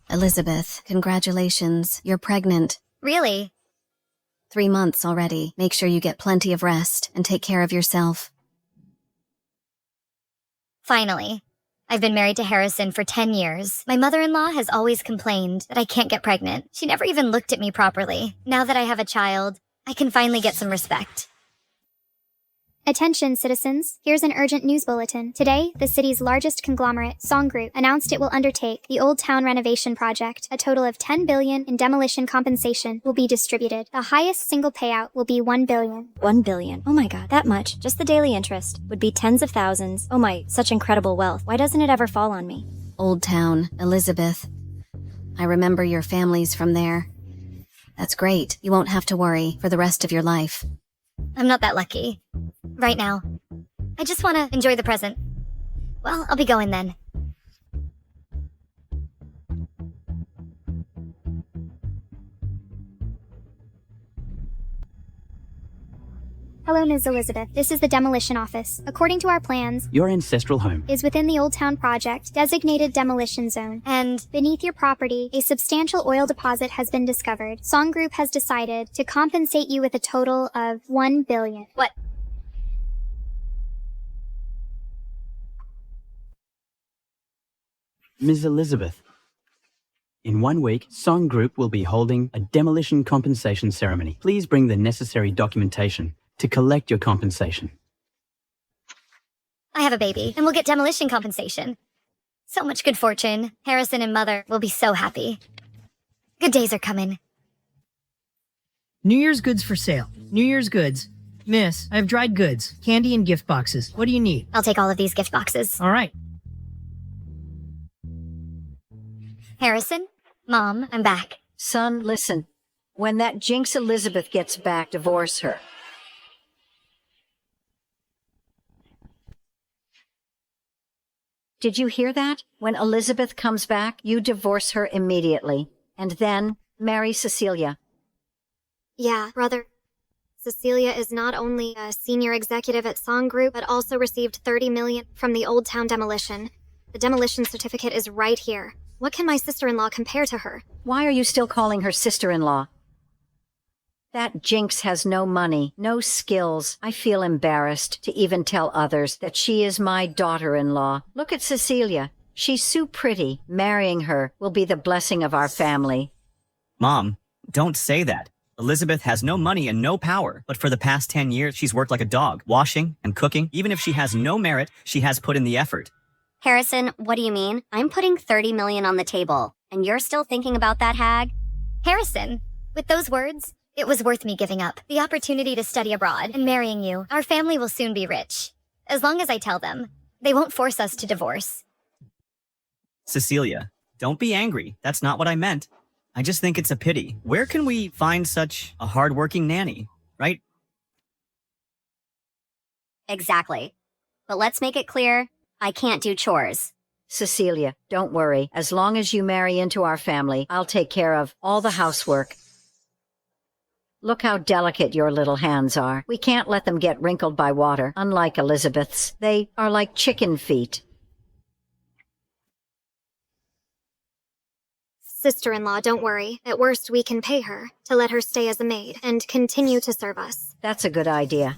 Elizabeth, congratulations. You're pregnant. Really? 3 months already. Make sure you get plenty of rest and take care of yourself. Finally. I've been married to Harrison for 10 years. My mother-in-law has always complained that I can't get pregnant. She never even looked at me properly. Now that I have a child, I can finally get some respect. Attention, citizens. Here's an urgent news bulletin. Today, the city's largest conglomerate, Song Group, announced it will undertake the Old Town renovation project. A total of $10 billion in demolition compensation will be distributed. The highest single payout will be $1 billion. $1 billion. Oh my god, that much. Just the daily interest would be tens of thousands. Oh my, such incredible wealth. Why doesn't it ever fall on me? Old Town, Elizabeth. I remember your families from there. That's great. You won't have to worry for the rest of your life. I'm not that lucky. Right now. I just want to enjoy the present. Well, I'll be going then. Hello, Ms. Elizabeth. This is the demolition office. According to our plans, your ancestral home is within the Old Town project, designated demolition zone. And beneath your property, a substantial oil deposit has been discovered. Song Group has decided to compensate you with a total of $1 billion. What? Ms. Elizabeth, in 1 week, Song Group will be holding a demolition compensation ceremony. Please bring the necessary documentation to collect your compensation. I have a baby, and we'll get demolition compensation. So much good fortune. Harrison and Mother will be so happy. Good days are coming. New Year's goods for sale. New Year's goods. Miss, I have dried goods, candy, and gift boxes. What do you need? I'll take all of these gift boxes. All right. Harrison? Mom, I'm back. Son, listen. When that Jinx Elizabeth gets back, divorce her. Did you hear that? When Elizabeth comes back, you divorce her immediately. And then marry Cecilia. Yeah, brother. Cecilia is not only a senior executive at Song Group, but also received $30 million from the Old Town demolition. The demolition certificate is right here. What can my sister-in-law compare to her? Why are you still calling her sister-in-law? That Jinx has no money, no skills. I feel embarrassed to even tell others that she is my daughter-in-law. Look at Cecilia. She's so pretty. Marrying her will be the blessing of our family. Mom, don't say that. Elizabeth has no money and no power, but for the past 10 years, she's worked like a dog, washing and cooking. Even if she has no merit, she has put in the effort. Harrison, what do you mean? I'm putting $30 million on the table, and you're still thinking about that hag? Harrison, with those words, it was worth me giving up the opportunity to study abroad and marrying you. Our family will soon be rich. As long as I tell them, they won't force us to divorce. Cecilia, don't be angry. That's not what I meant. I just think it's a pity. Where can we find such a hardworking nanny, right? Exactly. But let's make it clear, I can't do chores. Cecilia, don't worry. As long as you marry into our family, I'll take care of all the housework. Look how delicate your little hands are. We can't let them get wrinkled by water, unlike Elizabeth's. They are like chicken feet. Sister-in-law, don't worry. At worst, we can pay her to let her stay as a maid and continue to serve us. That's a good idea.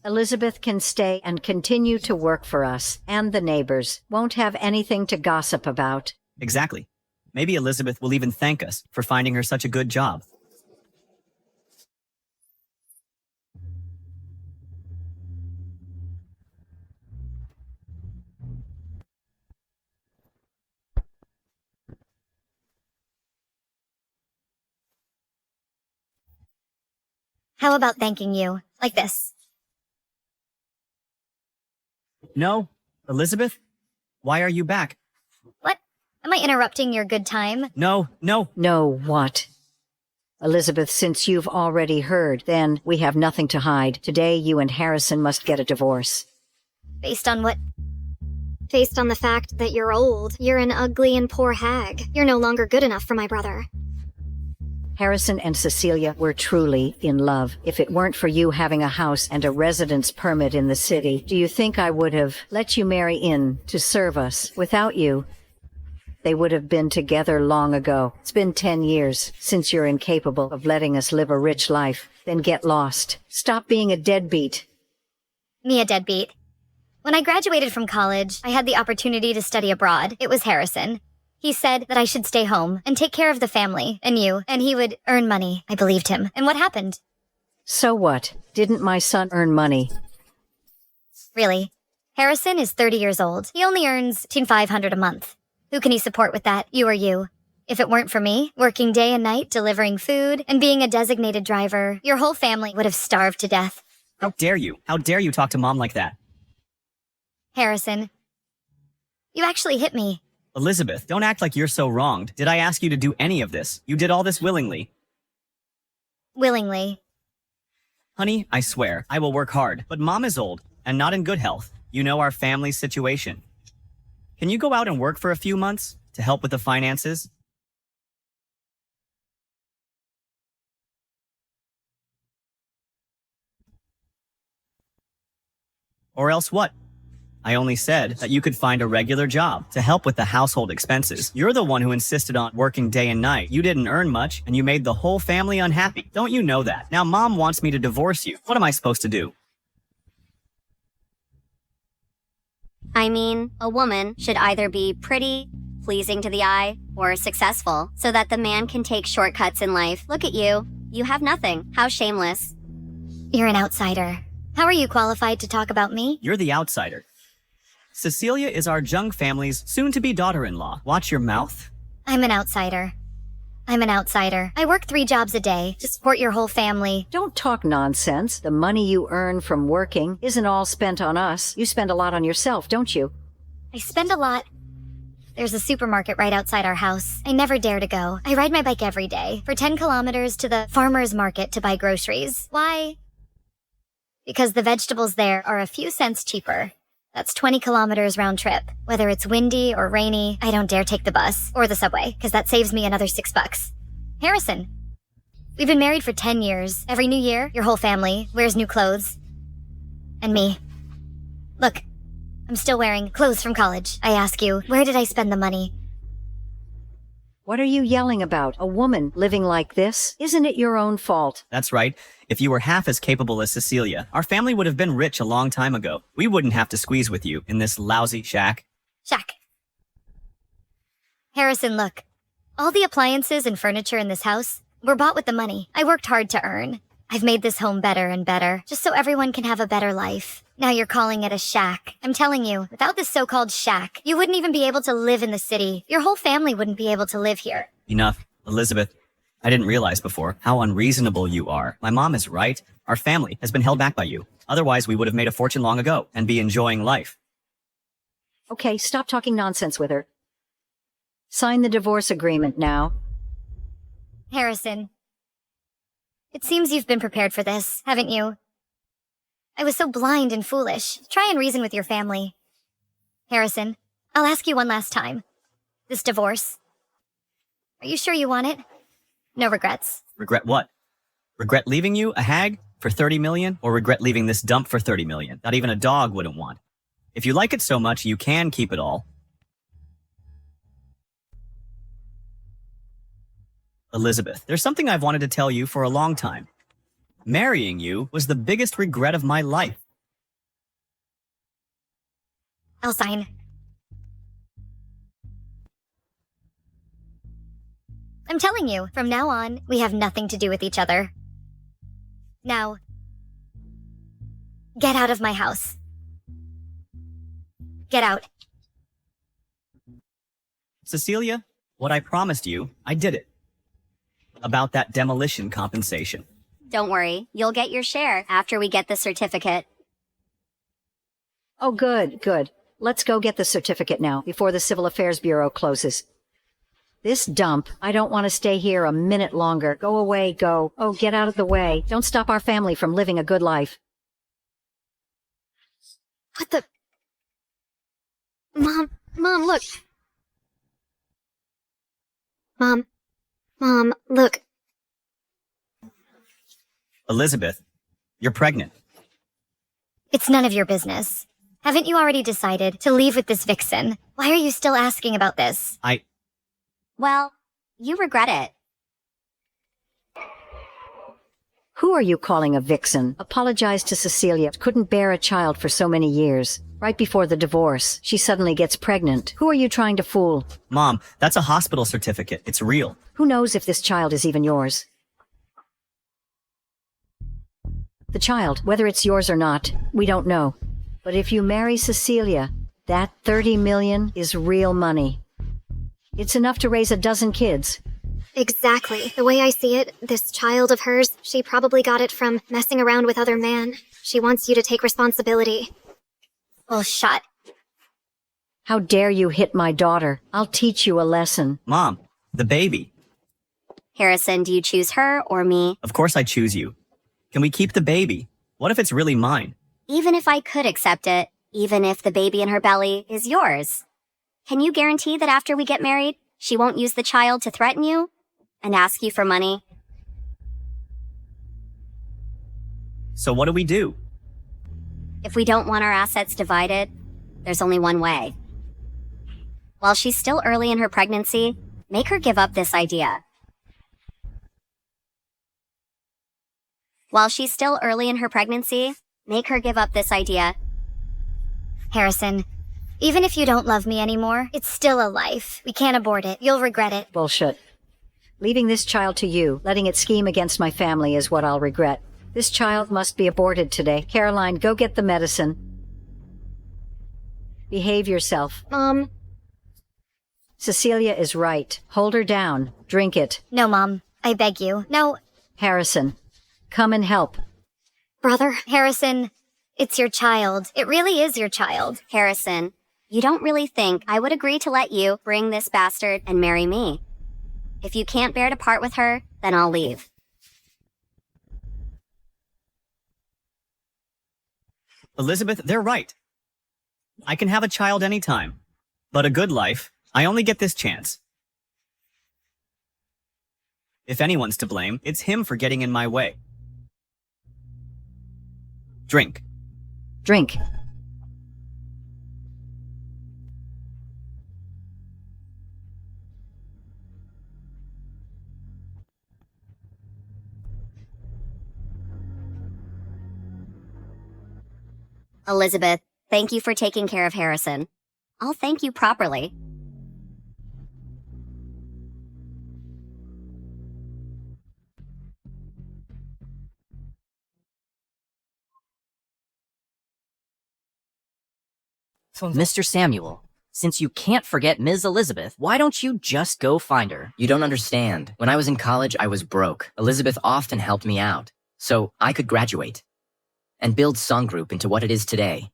Elizabeth can stay and continue to work for us, and the neighbors won't have anything to gossip about. Exactly. Maybe Elizabeth will even thank us for finding her such a good job. How about thanking you, like this? No, Elizabeth? Why are you back? What? Am I interrupting your good time? No. No, what? Elizabeth, since you've already heard, then we have nothing to hide. Today, you and Harrison must get a divorce. Based on what? Based on the fact that you're old, you're an ugly and poor hag. You're no longer good enough for my brother. Harrison and Cecilia were truly in love. If it weren't for you having a house and a residence permit in the city, do you think I would have let you marry in to serve us? Without you, They would have been together long ago. It's been 10 years since you're incapable of letting us live a rich life. Then get lost. Stop being a deadbeat. Me a deadbeat. When I graduated from college, I had the opportunity to study abroad. It was Harrison. He said that I should stay home and take care of the family and you, and he would earn money. I believed him. And what happened? So what? Didn't my son earn money? Really? Harrison is 30 years old. He only earns between $500 a month. Who can he support with that, you or you? If it weren't for me, working day and night, delivering food, and being a designated driver, your whole family would have starved to death. How dare you? How dare you talk to Mom like that? Harrison, you actually hit me. Elizabeth, don't act like you're so wronged. Did I ask you to do any of this? You did all this willingly. Willingly. Honey, I swear, I will work hard. But Mom is old and not in good health. You know our family's situation. Can you go out and work for a few months to help with the finances? Or else what? I only said that you could find a regular job to help with the household expenses. You're the one who insisted on working day and night. You didn't earn much, and you made the whole family unhappy. Don't you know that? Now Mom wants me to divorce you. What am I supposed to do? I mean, a woman should either be pretty, pleasing to the eye, or successful, so that the man can take shortcuts in life. Look at you. You have nothing. How shameless. You're an outsider. How are you qualified to talk about me? You're the outsider. Cecilia is our Jung family's soon-to-be daughter-in-law. Watch your mouth. I'm an outsider. I'm an outsider. I work 3 jobs a day to support your whole family. Don't talk nonsense. The money you earn from working isn't all spent on us. You spend a lot on yourself, don't you? I spend a lot. There's a supermarket right outside our house. I never dare to go. I ride my bike every day for 10 kilometers to the farmer's market to buy groceries. Why? Because the vegetables there are a few cents cheaper. That's 20 kilometers round trip. Whether it's windy or rainy, I don't dare take the bus or the subway, because that saves me another $6. Harrison, we've been married for 10 years. Every new year, your whole family wears new clothes. And me. Look, I'm still wearing clothes from college. I ask you, where did I spend the money? What are you yelling about? A woman living like this? Isn't it your own fault? That's right. If you were half as capable as Cecilia, our family would have been rich a long time ago. We wouldn't have to squeeze with you in this lousy shack. Shack. Harrison, look. All the appliances and furniture in this house were bought with the money I worked hard to earn. I've made this home better and better, just so everyone can have a better life. Now you're calling it a shack. I'm telling you, without this so-called shack, you wouldn't even be able to live in the city. Your whole family wouldn't be able to live here. Enough. Elizabeth, I didn't realize before how unreasonable you are. My mom is right. Our family has been held back by you. Otherwise, we would have made a fortune long ago and be enjoying life. Okay, stop talking nonsense with her. Sign the divorce agreement now. Harrison, it seems you've been prepared for this, haven't you? I was so blind and foolish. Try and reason with your family. Harrison, I'll ask you one last time. This divorce. Are you sure you want it? No regrets. Regret what? Regret leaving you, a hag, for 30 million? Or regret leaving this dump for 30 million? Not even a dog wouldn't want. If you like it so much, you can keep it all. Elizabeth, there's something I've wanted to tell you for a long time. Marrying you was the biggest regret of my life. I'll sign. I'm telling you, from now on, we have nothing to do with each other. Now, get out of my house. Get out. Cecilia, what I promised you, I did it. About that demolition compensation. Don't worry, you'll get your share after we get the certificate. Oh, good, good. Let's go get the certificate now, before the Civil Affairs Bureau closes. This dump, I don't want to stay here a minute longer. Go away, go. Oh, get out of the way. Don't stop our family from living a good life. What the? Mom, look. Mom, look. Elizabeth, you're pregnant. It's none of your business. Haven't you already decided to leave with this vixen? Why are you still asking about this? Well, you regret it. Who are you calling a vixen? Apologize to Cecilia. Couldn't bear a child for so many years. Right before the divorce, she suddenly gets pregnant. Who are you trying to fool? Mom, that's a hospital certificate. It's real. Who knows if this child is even yours? The child, whether it's yours or not, we don't know. But if you marry Cecilia, that 30 million is real money. It's enough to raise a dozen kids. Exactly. The way I see it, this child of hers, she probably got it from messing around with other men. She wants you to take responsibility. Well, shut. How dare you hit my daughter? I'll teach you a lesson. Mom, the baby. Harrison, do you choose her or me? Of course I choose you. Can we keep the baby? What if it's really mine? Even if I could accept it, even if the baby in her belly is yours, can you guarantee that after we get married, she won't use the child to threaten you and ask you for money? So what do we do? If we don't want our assets divided, there's only one way. While she's still early in her pregnancy, make her give up this idea. While she's still early in her pregnancy, make her give up this idea. Harrison, even if you don't love me anymore, it's still a life. We can't abort it. You'll regret it. Bullshit. Leaving this child to you, letting it scheme against my family is what I'll regret. This child must be aborted today. Caroline, go get the medicine. Behave yourself. Mom. Cecilia is right. Hold her down. Drink it. No, Mom. I beg you. No. Harrison, come and help. Brother. Harrison, it's your child. It really is your child. Harrison, you don't really think I would agree to let you bring this bastard and marry me. If you can't bear to part with her, then I'll leave. Elizabeth, they're right. I can have a child anytime. But a good life, I only get this chance. If anyone's to blame, it's him for getting in my way. Drink. Drink. Elizabeth, thank you for taking care of Harrison. I'll thank you properly. Mr. Samuel, since you can't forget Ms. Elizabeth, why don't you just go find her? You don't understand. When I was in college, I was broke. Elizabeth often helped me out, so I could graduate and build Song Group into what it is today.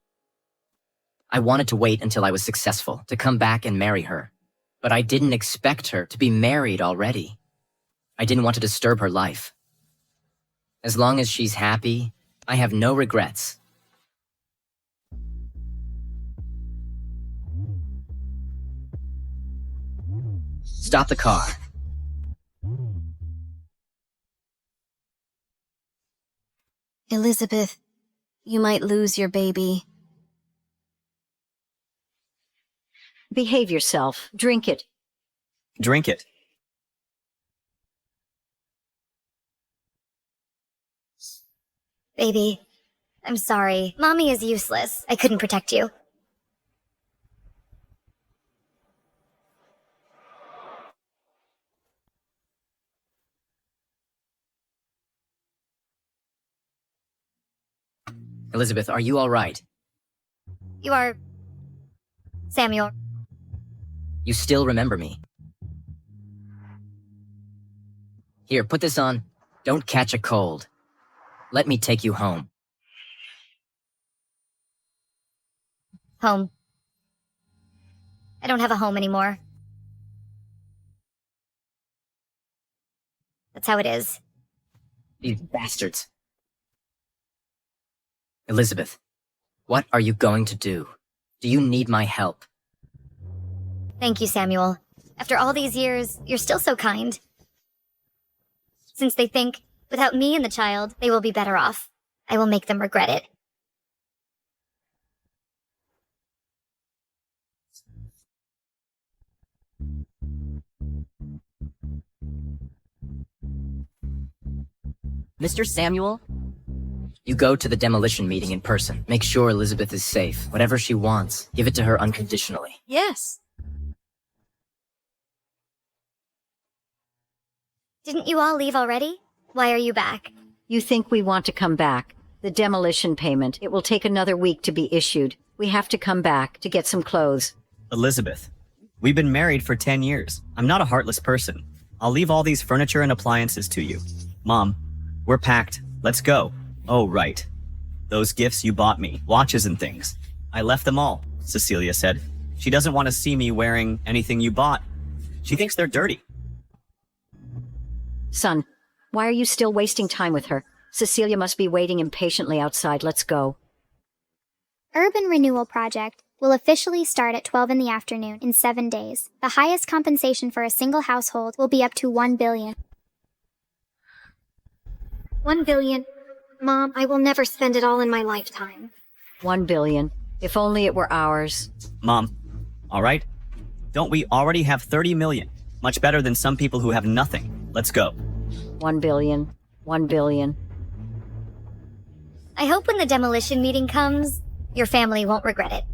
I wanted to wait until I was successful to come back and marry her, but I didn't expect her to be married already. I didn't want to disturb her life. As long as she's happy, I have no regrets. Stop the car. Elizabeth, you might lose your baby. Behave yourself. Drink it. Drink it. Baby, I'm sorry. Mommy is useless. I couldn't protect you. Elizabeth, are you all right? You are... Samuel. You still remember me? Here, put this on. Don't catch a cold. Let me take you home. Home. I don't have a home anymore. That's how it is. These bastards. Elizabeth, what are you going to do? Do you need my help? Thank you, Samuel. After all these years, you're still so kind. Since they think, without me and the child, they will be better off, I will make them regret it. Mr. Samuel, you go to the demolition meeting in person. Make sure Elizabeth is safe. Whatever she wants, give it to her unconditionally. Yes. Didn't you all leave already? Why are you back? You think we want to come back? The demolition payment, it will take another week to be issued. We have to come back to get some clothes. Elizabeth, we've been married for 10 years. I'm not a heartless person. I'll leave all these furniture and appliances to you. Mom, we're packed. Let's go. Oh, right. Those gifts you bought me, watches and things. I left them all, Cecilia said. She doesn't want to see me wearing anything you bought. She thinks they're dirty. Son, why are you still wasting time with her? Cecilia must be waiting impatiently outside. Let's go. Urban Renewal Project will officially start at 12 in the afternoon in 7 days. The highest compensation for a single household will be up to $1 billion. $1 billion? Mom, I will never spend it all in my lifetime. $1 billion. If only it were ours. Mom, all right? Don't we already have 30 million? Much better than some people who have nothing. Let's go. $1 billion. $1 billion. I hope when the demolition meeting comes, your family won't regret it.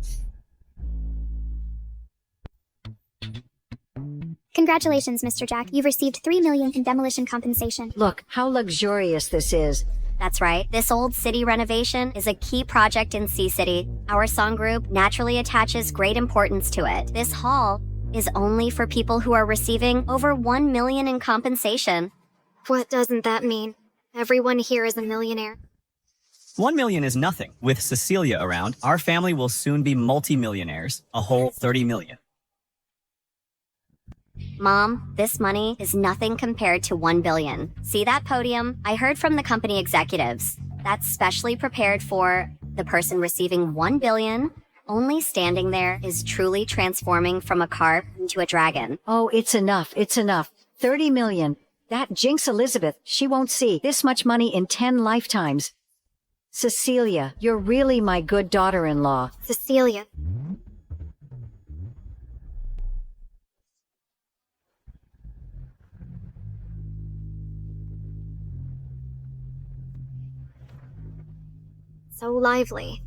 Congratulations, Mr. Jack. You've received $3 million in demolition compensation. Look, how luxurious this is. That's right. This old city renovation is a key project in Sea City. Our song group naturally attaches great importance to it. This hall is only for people who are receiving over $1 million in compensation. What doesn't that mean? Everyone here is a millionaire. 1 million is nothing. With Cecilia around, our family will soon be multi-millionaires. A whole 30 million. Mom, this money is nothing compared to 1 billion. See that podium? I heard from the company executives. That's specially prepared for the person receiving 1 billion. Only standing there is truly transforming from a carp into a dragon. Oh, it's enough. It's enough. 30 million. That jinx Elizabeth. She won't see this much money in 10 lifetimes. Cecilia, you're really my good daughter-in-law. Cecilia. So lively.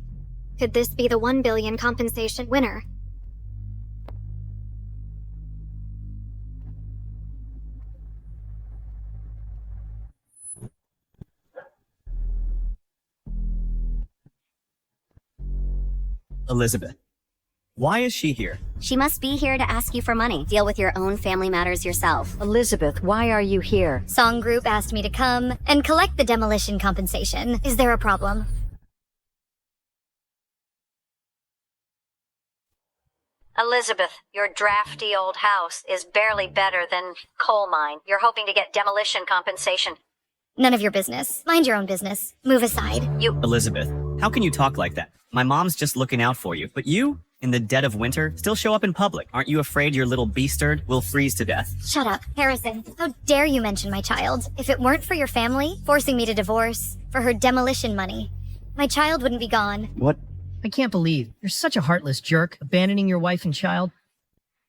Could this be the 1 billion compensation winner? Elizabeth, why is she here? She must be here to ask you for money. Deal with your own family matters yourself. Elizabeth, why are you here? Song group asked me to come and collect the demolition compensation. Is there a problem? Elizabeth, your drafty old house is barely better than coal mine. You're hoping to get demolition compensation. None of your business. Mind your own business. Move aside. Elizabeth, how can you talk like that? My mom's just looking out for you. But you, in the dead of winter, still show up in public. Aren't you afraid your little beastard will freeze to death? Shut up. Harrison, how dare you mention my child? If it weren't for your family forcing me to divorce for her demolition money, my child wouldn't be gone. What? I can't believe you're such a heartless jerk, abandoning your wife and child.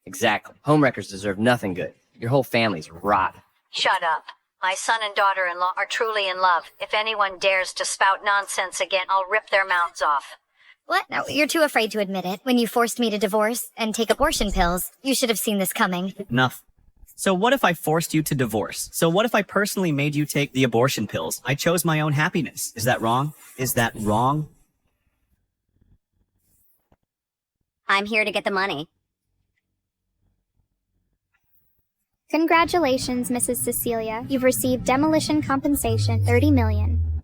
Exactly. Homewreckers deserve nothing good. Your whole family's rot. Shut up. My son and daughter-in-law are truly in love. If anyone dares to spout nonsense again, I'll rip their mouths off. What? No, you're too afraid to admit it. When you forced me to divorce and take abortion pills, you should have seen this coming. Enough. So what if I forced you to divorce? So what if I personally made you take the abortion pills? I chose my own happiness. Is that wrong? Is that wrong? I'm here to get the money. Congratulations, Mrs. Cecilia. You've received demolition compensation, $30 million.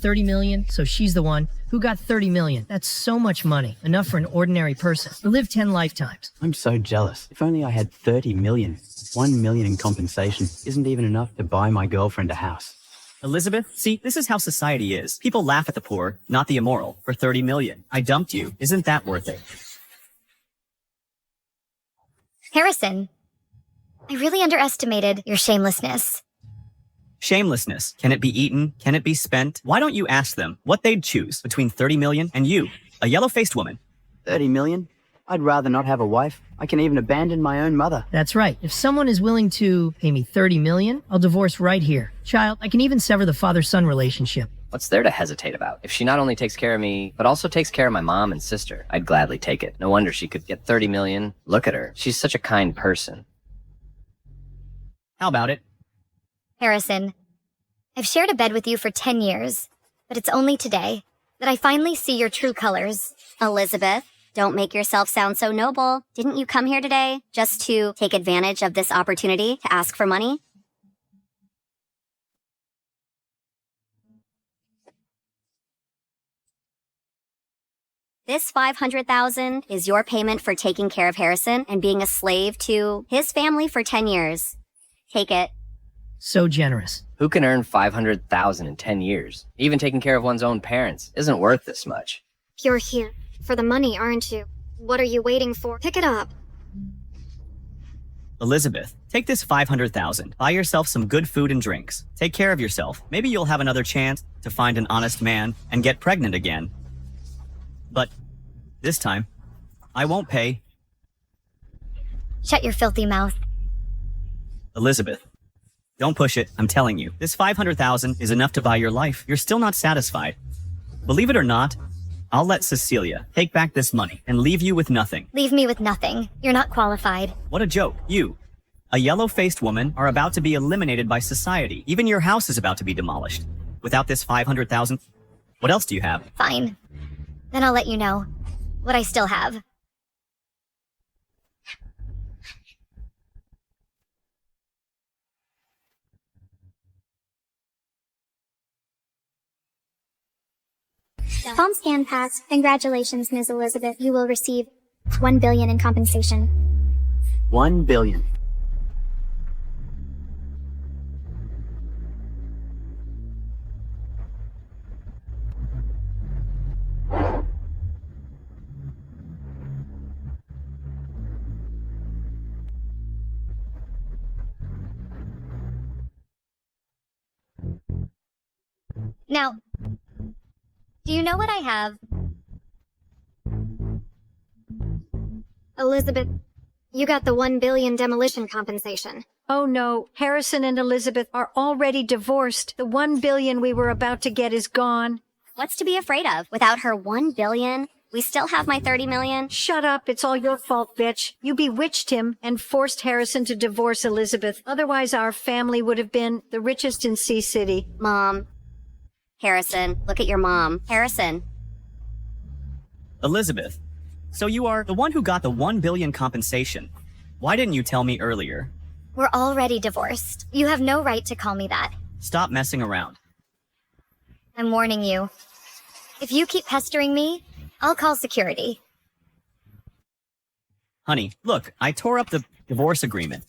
30 million, so she's the one. Who got 30 million? That's so much money. Enough for an ordinary person. To live 10 lifetimes. I'm so jealous. If only I had 30 million. 1 million in compensation isn't even enough to buy my girlfriend a house. Elizabeth, see, this is how society is. People laugh at the poor, not the immoral, for 30 million. I dumped you. Isn't that worth it? Harrison, I really underestimated your shamelessness. Shamelessness. Can it be eaten? Can it be spent? Why don't you ask them what they'd choose between 30 million and you, a yellow-faced woman? 30 million? I'd rather not have a wife. I can even abandon my own mother. That's right. If someone is willing to pay me $30 million, I'll divorce right here. Child, I can even sever the father-son relationship. What's there to hesitate about? If she not only takes care of me, but also takes care of my mom and sister, I'd gladly take it. No wonder she could get $30 million. Look at her. She's such a kind person. How about it? Harrison, I've shared a bed with you for 10 years, but it's only today that I finally see your true colors. Elizabeth, don't make yourself sound so noble. Didn't you come here today just to take advantage of this opportunity to ask for money? This $500,000 is your payment for taking care of Harrison and being a slave to his family for 10 years. Take it. So generous. Who can earn $500,000 in 10 years? Even taking care of one's own parents isn't worth this much. You're here for the money, aren't you? What are you waiting for? Pick it up. Elizabeth, take this $500,000. Buy yourself some good food and drinks. Take care of yourself. Maybe you'll have another chance to find an honest man and get pregnant again. But this time, I won't pay. Shut your filthy mouth. Elizabeth, don't push it. I'm telling you, this $500,000 is enough to buy your life. You're still not satisfied. Believe it or not, I'll let Cecilia take back this money and leave you with nothing. Leave me with nothing. You're not qualified. What a joke. You, a yellow-faced woman, are about to be eliminated by society. Even your house is about to be demolished. Without this $500,000, what else do you have? Fine. Then I'll let you know what I still have. Palm scan passed. Congratulations, Ms. Elizabeth. You will receive $1 billion in compensation. $1 billion. Now, do you know what I have? Elizabeth, you got the $1 billion demolition compensation. Oh no, Harrison and Elizabeth are already divorced. The $1 billion we were about to get is gone. What's to be afraid of? Without her $1 billion, we still have my $30 million. Shut up, it's all your fault, bitch. You bewitched him and forced Harrison to divorce Elizabeth. Otherwise our family would have been the richest in Sea City. Mom. Harrison, look at your mom. Harrison. Elizabeth, so you are the one who got the $1 billion compensation. Why didn't you tell me earlier? We're already divorced. You have no right to call me that. Stop messing around. I'm warning you. If you keep pestering me, I'll call security. Honey, look, I tore up the divorce agreement.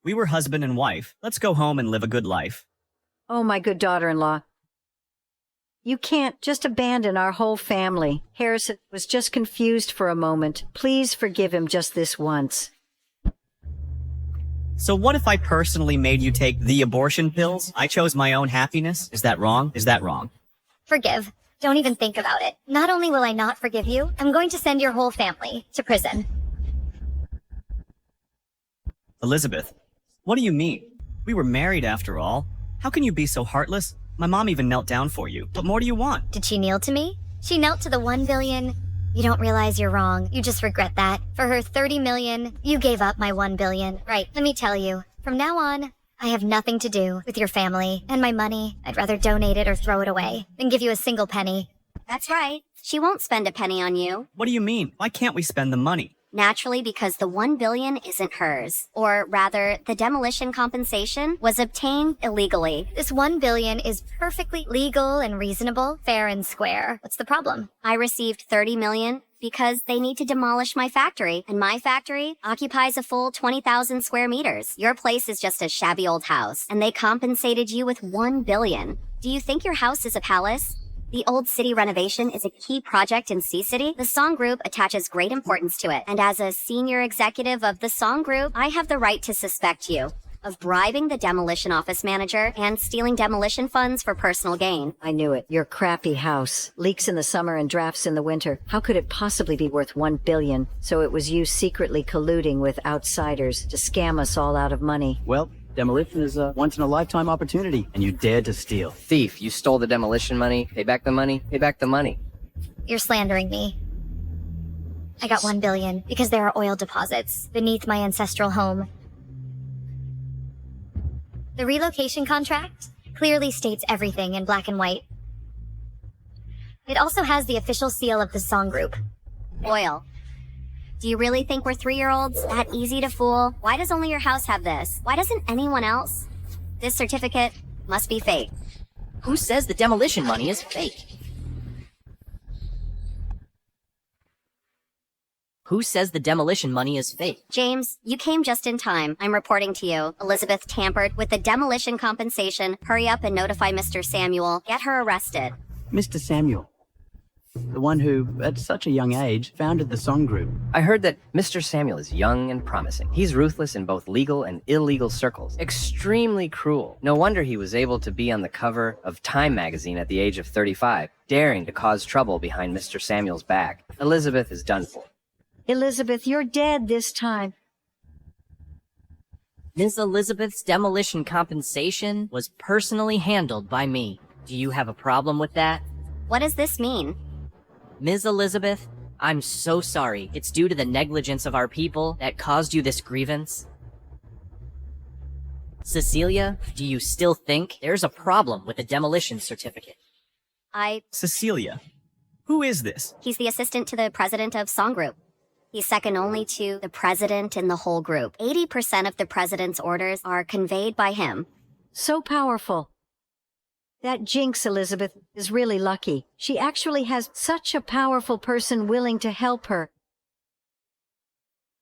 We were husband and wife. Let's go home and live a good life. Oh, my good daughter-in-law. You can't just abandon our whole family. Harrison was just confused for a moment. Please forgive him just this once. So what if I personally made you take the abortion pills? I chose my own happiness. Is that wrong? Is that wrong? Forgive. Don't even think about it. Not only will I not forgive you, I'm going to send your whole family to prison. Elizabeth, what do you mean? We were married after all. How can you be so heartless? My mom even knelt down for you. What more do you want? Did she kneel to me? She knelt to the $1 billion. You don't realize you're wrong. You just regret that. For her $30 million, you gave up my $1 billion. Right, let me tell you. From now on, I have nothing to do with your family. And my money, I'd rather donate it or throw it away than give you a single penny. That's right. She won't spend a penny on you. What do you mean? Why can't we spend the money? Naturally, because the $1 billion isn't hers. Or rather, the demolition compensation was obtained illegally. This $1 billion is perfectly legal and reasonable, fair and square. What's the problem? I received $30 million because they need to demolish my factory, and my factory occupies a full 20,000 square meters. Your place is just a shabby old house, and they compensated you with $1 billion. Do you think your house is a palace? The old city renovation is a key project in Sea City. The Song Group attaches great importance to it, and as a senior executive of the Song Group, I have the right to suspect you of bribing the demolition office manager and stealing demolition funds for personal gain. I knew it. Your crappy house. Leaks in the summer and drafts in the winter. How could it possibly be worth $1 billion? So it was you secretly colluding with outsiders to scam us all out of money. Well, demolition is a once-in-a-lifetime opportunity, and you dared to steal. Thief, you stole the demolition money. Pay back the money. Pay back the money. You're slandering me. I got $1 billion because there are oil deposits beneath my ancestral home. The relocation contract clearly states everything in black and white. It also has the official seal of the song group. Oil. Do you really think we're 3-year-olds? That easy to fool? Why does only your house have this? Why doesn't anyone else? This certificate must be fake. Who says the demolition money is fake? Who says the demolition money is fake? James, you came just in time. I'm reporting to you. Elizabeth tampered with the demolition compensation. Hurry up and notify Mr. Samuel. Get her arrested. Mr. Samuel, the one who, at such a young age, founded the song group. I heard that Mr. Samuel is young and promising. He's ruthless in both legal and illegal circles. Extremely cruel. No wonder he was able to be on the cover of Time magazine at the age of 35, daring to cause trouble behind Mr. Samuel's back. Elizabeth is done for. Elizabeth, you're dead this time. Ms. Elizabeth's demolition compensation was personally handled by me. Do you have a problem with that? What does this mean? Ms. Elizabeth, I'm so sorry. It's due to the negligence of our people that caused you this grievance. Cecilia, do you still think there's a problem with the demolition certificate? Cecilia, who is this? He's the assistant to the president of Song Group. He's second only to the president in the whole group. 80% of the president's orders are conveyed by him. So powerful. That Jinx, Elizabeth, is really lucky. She actually has such a powerful person willing to help her.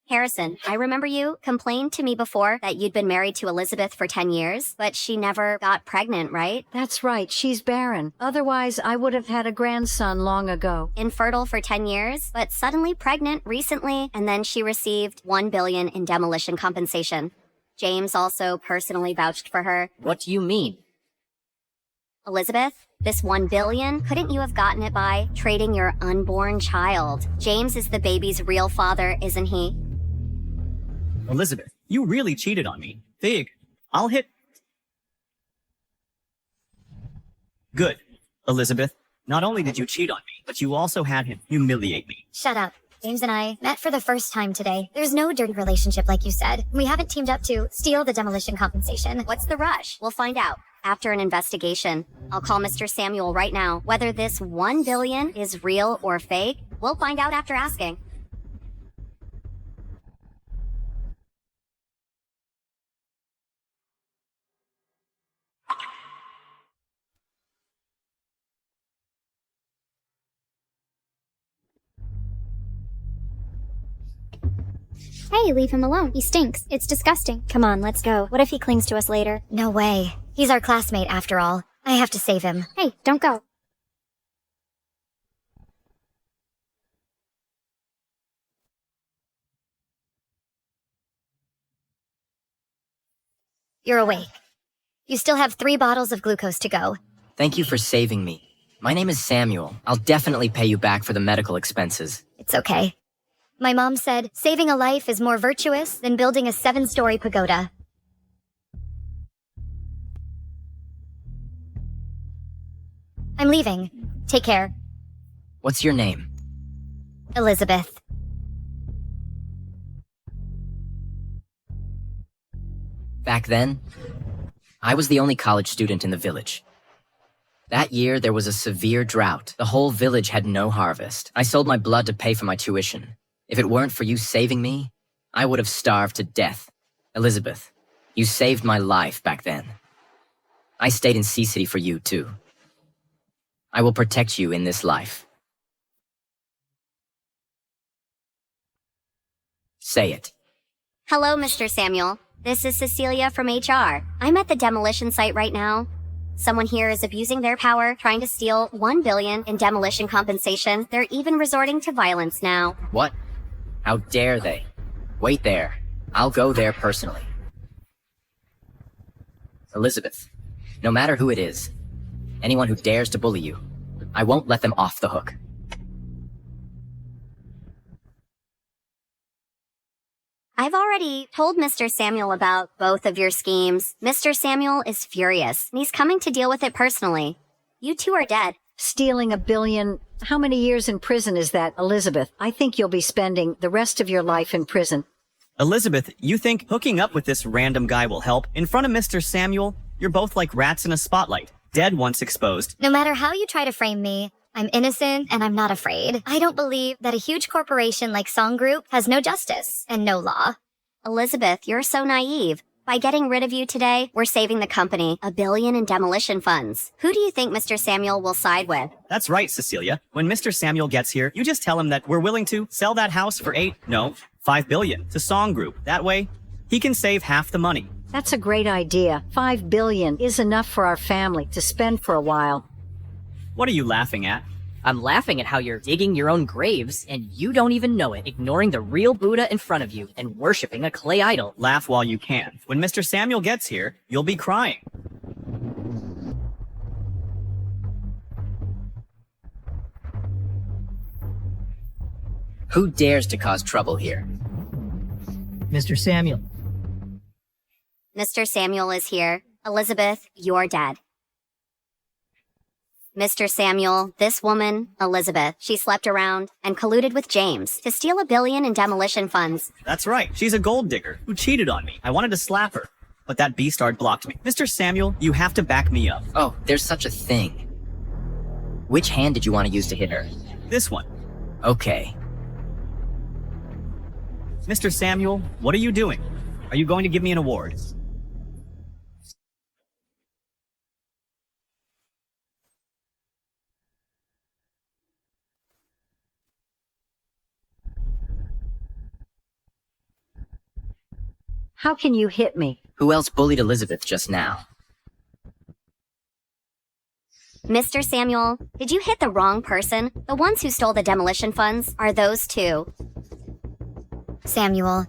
Harrison, I remember you complained to me before that you'd been married to Elizabeth for 10 years, but she never got pregnant, right? That's right, she's barren. Otherwise, I would have had a grandson long ago. Infertile for 10 years, but suddenly pregnant recently, and then she received $1 billion in demolition compensation. James also personally vouched for her. What do you mean? Elizabeth, this $1 billion, couldn't you have gotten it by trading your unborn child? James is the baby's real father, isn't he? Elizabeth, you really cheated on me. Fig, I'll hit... Good. Elizabeth, not only did you cheat on me, but you also had him humiliate me. Shut up. James and I met for the first time today. There's no dirty relationship like you said. We haven't teamed up to steal the demolition compensation. What's the rush? We'll find out after an investigation. I'll call Mr. Samuel right now. Whether this $1 billion is real or fake, we'll find out after asking. Hey, leave him alone. He stinks. It's disgusting. Come on, let's go. What if he clings to us later? No way. He's our classmate after all. I have to save him. Hey, don't go. You're awake. You still have 3 bottles of glucose to go. Thank you for saving me. My name is Samuel. I'll definitely pay you back for the medical expenses. It's okay. My mom said saving a life is more virtuous than building a 7-story pagoda. I'm leaving. Take care. What's your name? Elizabeth. Back then, I was the only college student in the village. That year, there was a severe drought. The whole village had no harvest. I sold my blood to pay for my tuition. If it weren't for you saving me, I would have starved to death. Elizabeth, you saved my life back then. I stayed in Sea City for you, too. I will protect you in this life. Say it. Hello, Mr. Samuel. This is Cecilia from HR. I'm at the demolition site right now. Someone here is abusing their power, trying to steal $1 billion in demolition compensation. They're even resorting to violence now. What? How dare they? Wait there. I'll go there personally. Elizabeth, no matter who it is, anyone who dares to bully you, I won't let them off the hook. I've already told Mr. Samuel about both of your schemes. Mr. Samuel is furious, and he's coming to deal with it personally. You two are dead. Stealing $1 billion. How many years in prison is that, Elizabeth? I think you'll be spending the rest of your life in prison. Elizabeth, you think hooking up with this random guy will help? In front of Mr. Samuel, you're both like rats in a spotlight. Dead once exposed. No matter how you try to frame me, I'm innocent and I'm not afraid. I don't believe that a huge corporation like Song Group has no justice and no law. Elizabeth, you're so naive. By getting rid of you today, we're saving the company $1 billion in demolition funds. Who do you think Mr. Samuel will side with? That's right, Cecilia. When Mr. Samuel gets here, you just tell him that we're willing to sell that house for $5 billion to Song Group. That way, he can save half the money. That's a great idea. $5 billion is enough for our family to spend for a while. What are you laughing at? I'm laughing at how you're digging your own graves and you don't even know it, ignoring the real Buddha in front of you and worshipping a clay idol. Laugh while you can. When Mr. Samuel gets here, you'll be crying. Who dares to cause trouble here? Mr. Samuel. Mr. Samuel is here. Elizabeth, you're dead. Mr. Samuel, this woman, Elizabeth, she slept around and colluded with James to steal $1 billion in demolition funds. That's right. She's a gold digger who cheated on me. I wanted to slap her, but that beastard blocked me. Mr. Samuel, you have to back me up. Oh, there's such a thing. Which hand did you want to use to hit her? This one. Okay. Mr. Samuel, what are you doing? Are you going to give me an award? How can you hit me? Who else bullied Elizabeth just now? Mr. Samuel, did you hit the wrong person? The ones who stole the demolition funds are those two. Samuel,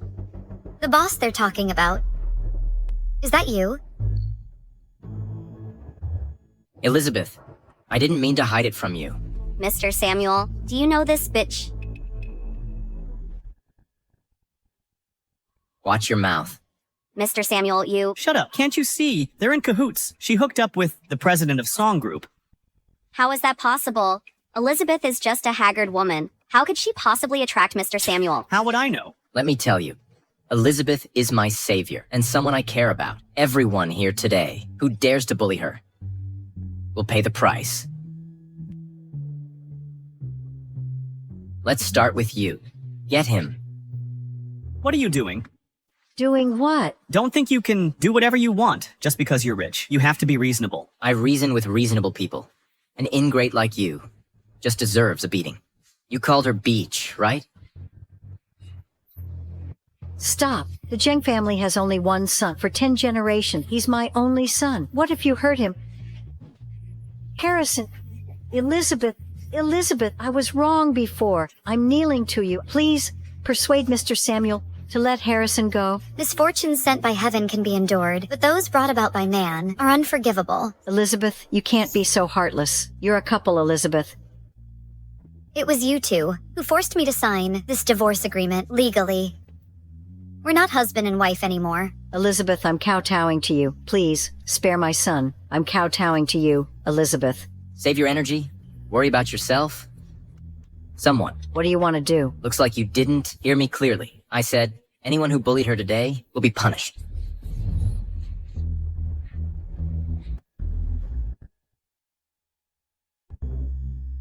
the boss they're talking about. Is that you? Elizabeth, I didn't mean to hide it from you. Mr. Samuel, do you know this bitch? Watch your mouth. Mr. Samuel, you... Shut up. Can't you see? They're in cahoots. She hooked up with the president of Song Group. How is that possible? Elizabeth is just a haggard woman. How could she possibly attract Mr. Samuel? How would I know? Let me tell you, Elizabeth is my savior and someone I care about. Everyone here today who dares to bully her will pay the price. Let's start with you. Get him. What are you doing? Doing what? Don't think you can do whatever you want just because you're rich. You have to be reasonable. I reason with reasonable people. An ingrate like you just deserves a beating. You called her Beach, right? Stop. The Zheng family has only one son. For 10 generations, he's my only son. What if you hurt him? Harrison, Elizabeth, I was wrong before. I'm kneeling to you. Please persuade Mr. Samuel to let Harrison go. Misfortunes sent by heaven can be endured, but those brought about by man are unforgivable. Elizabeth, you can't be so heartless. You're a couple, Elizabeth. It was you two who forced me to sign this divorce agreement legally. We're not husband and wife anymore. Elizabeth, I'm kowtowing to you. Please, spare my son. I'm kowtowing to you, Elizabeth. Save your energy. Worry about yourself. Someone. What do you want to do? Looks like you didn't hear me clearly. I said, anyone who bullied her today will be punished.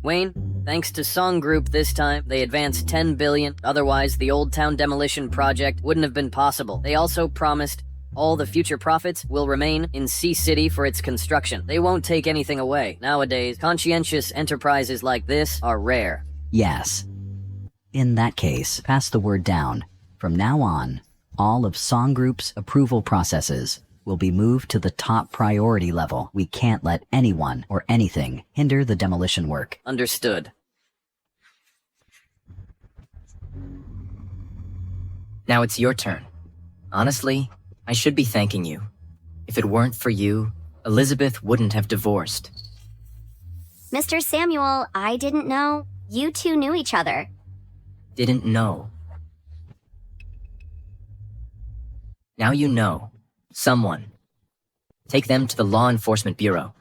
Wayne, thanks to Song Group this time, they advanced $10 billion. Otherwise, the Old Town demolition project wouldn't have been possible. They also promised all the future profits will remain in Sea City for its construction. They won't take anything away. Nowadays, conscientious enterprises like this are rare. Yes. In that case, pass the word down. From now on, all of Song Group's approval processes will be moved to the top priority level. We can't let anyone or anything hinder the demolition work. Understood. Now it's your turn. Honestly, I should be thanking you. If it weren't for you, Elizabeth wouldn't have divorced. Mr. Samuel, I didn't know you two knew each other. Didn't know. Now you know. Someone. Take them to the Law Enforcement Bureau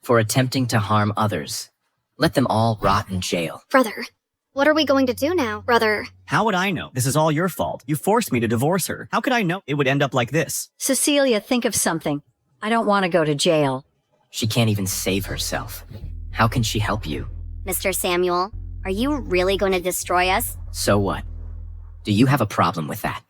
for attempting to harm others. Let them all rot in jail. Brother, what are we going to do now, brother? How would I know? This is all your fault. You forced me to divorce her. How could I know it would end up like this? Cecilia, think of something. I don't want to go to jail. She can't even save herself. How can she help you? Mr. Samuel, are you really going to destroy us? So what? Do you have a problem with that?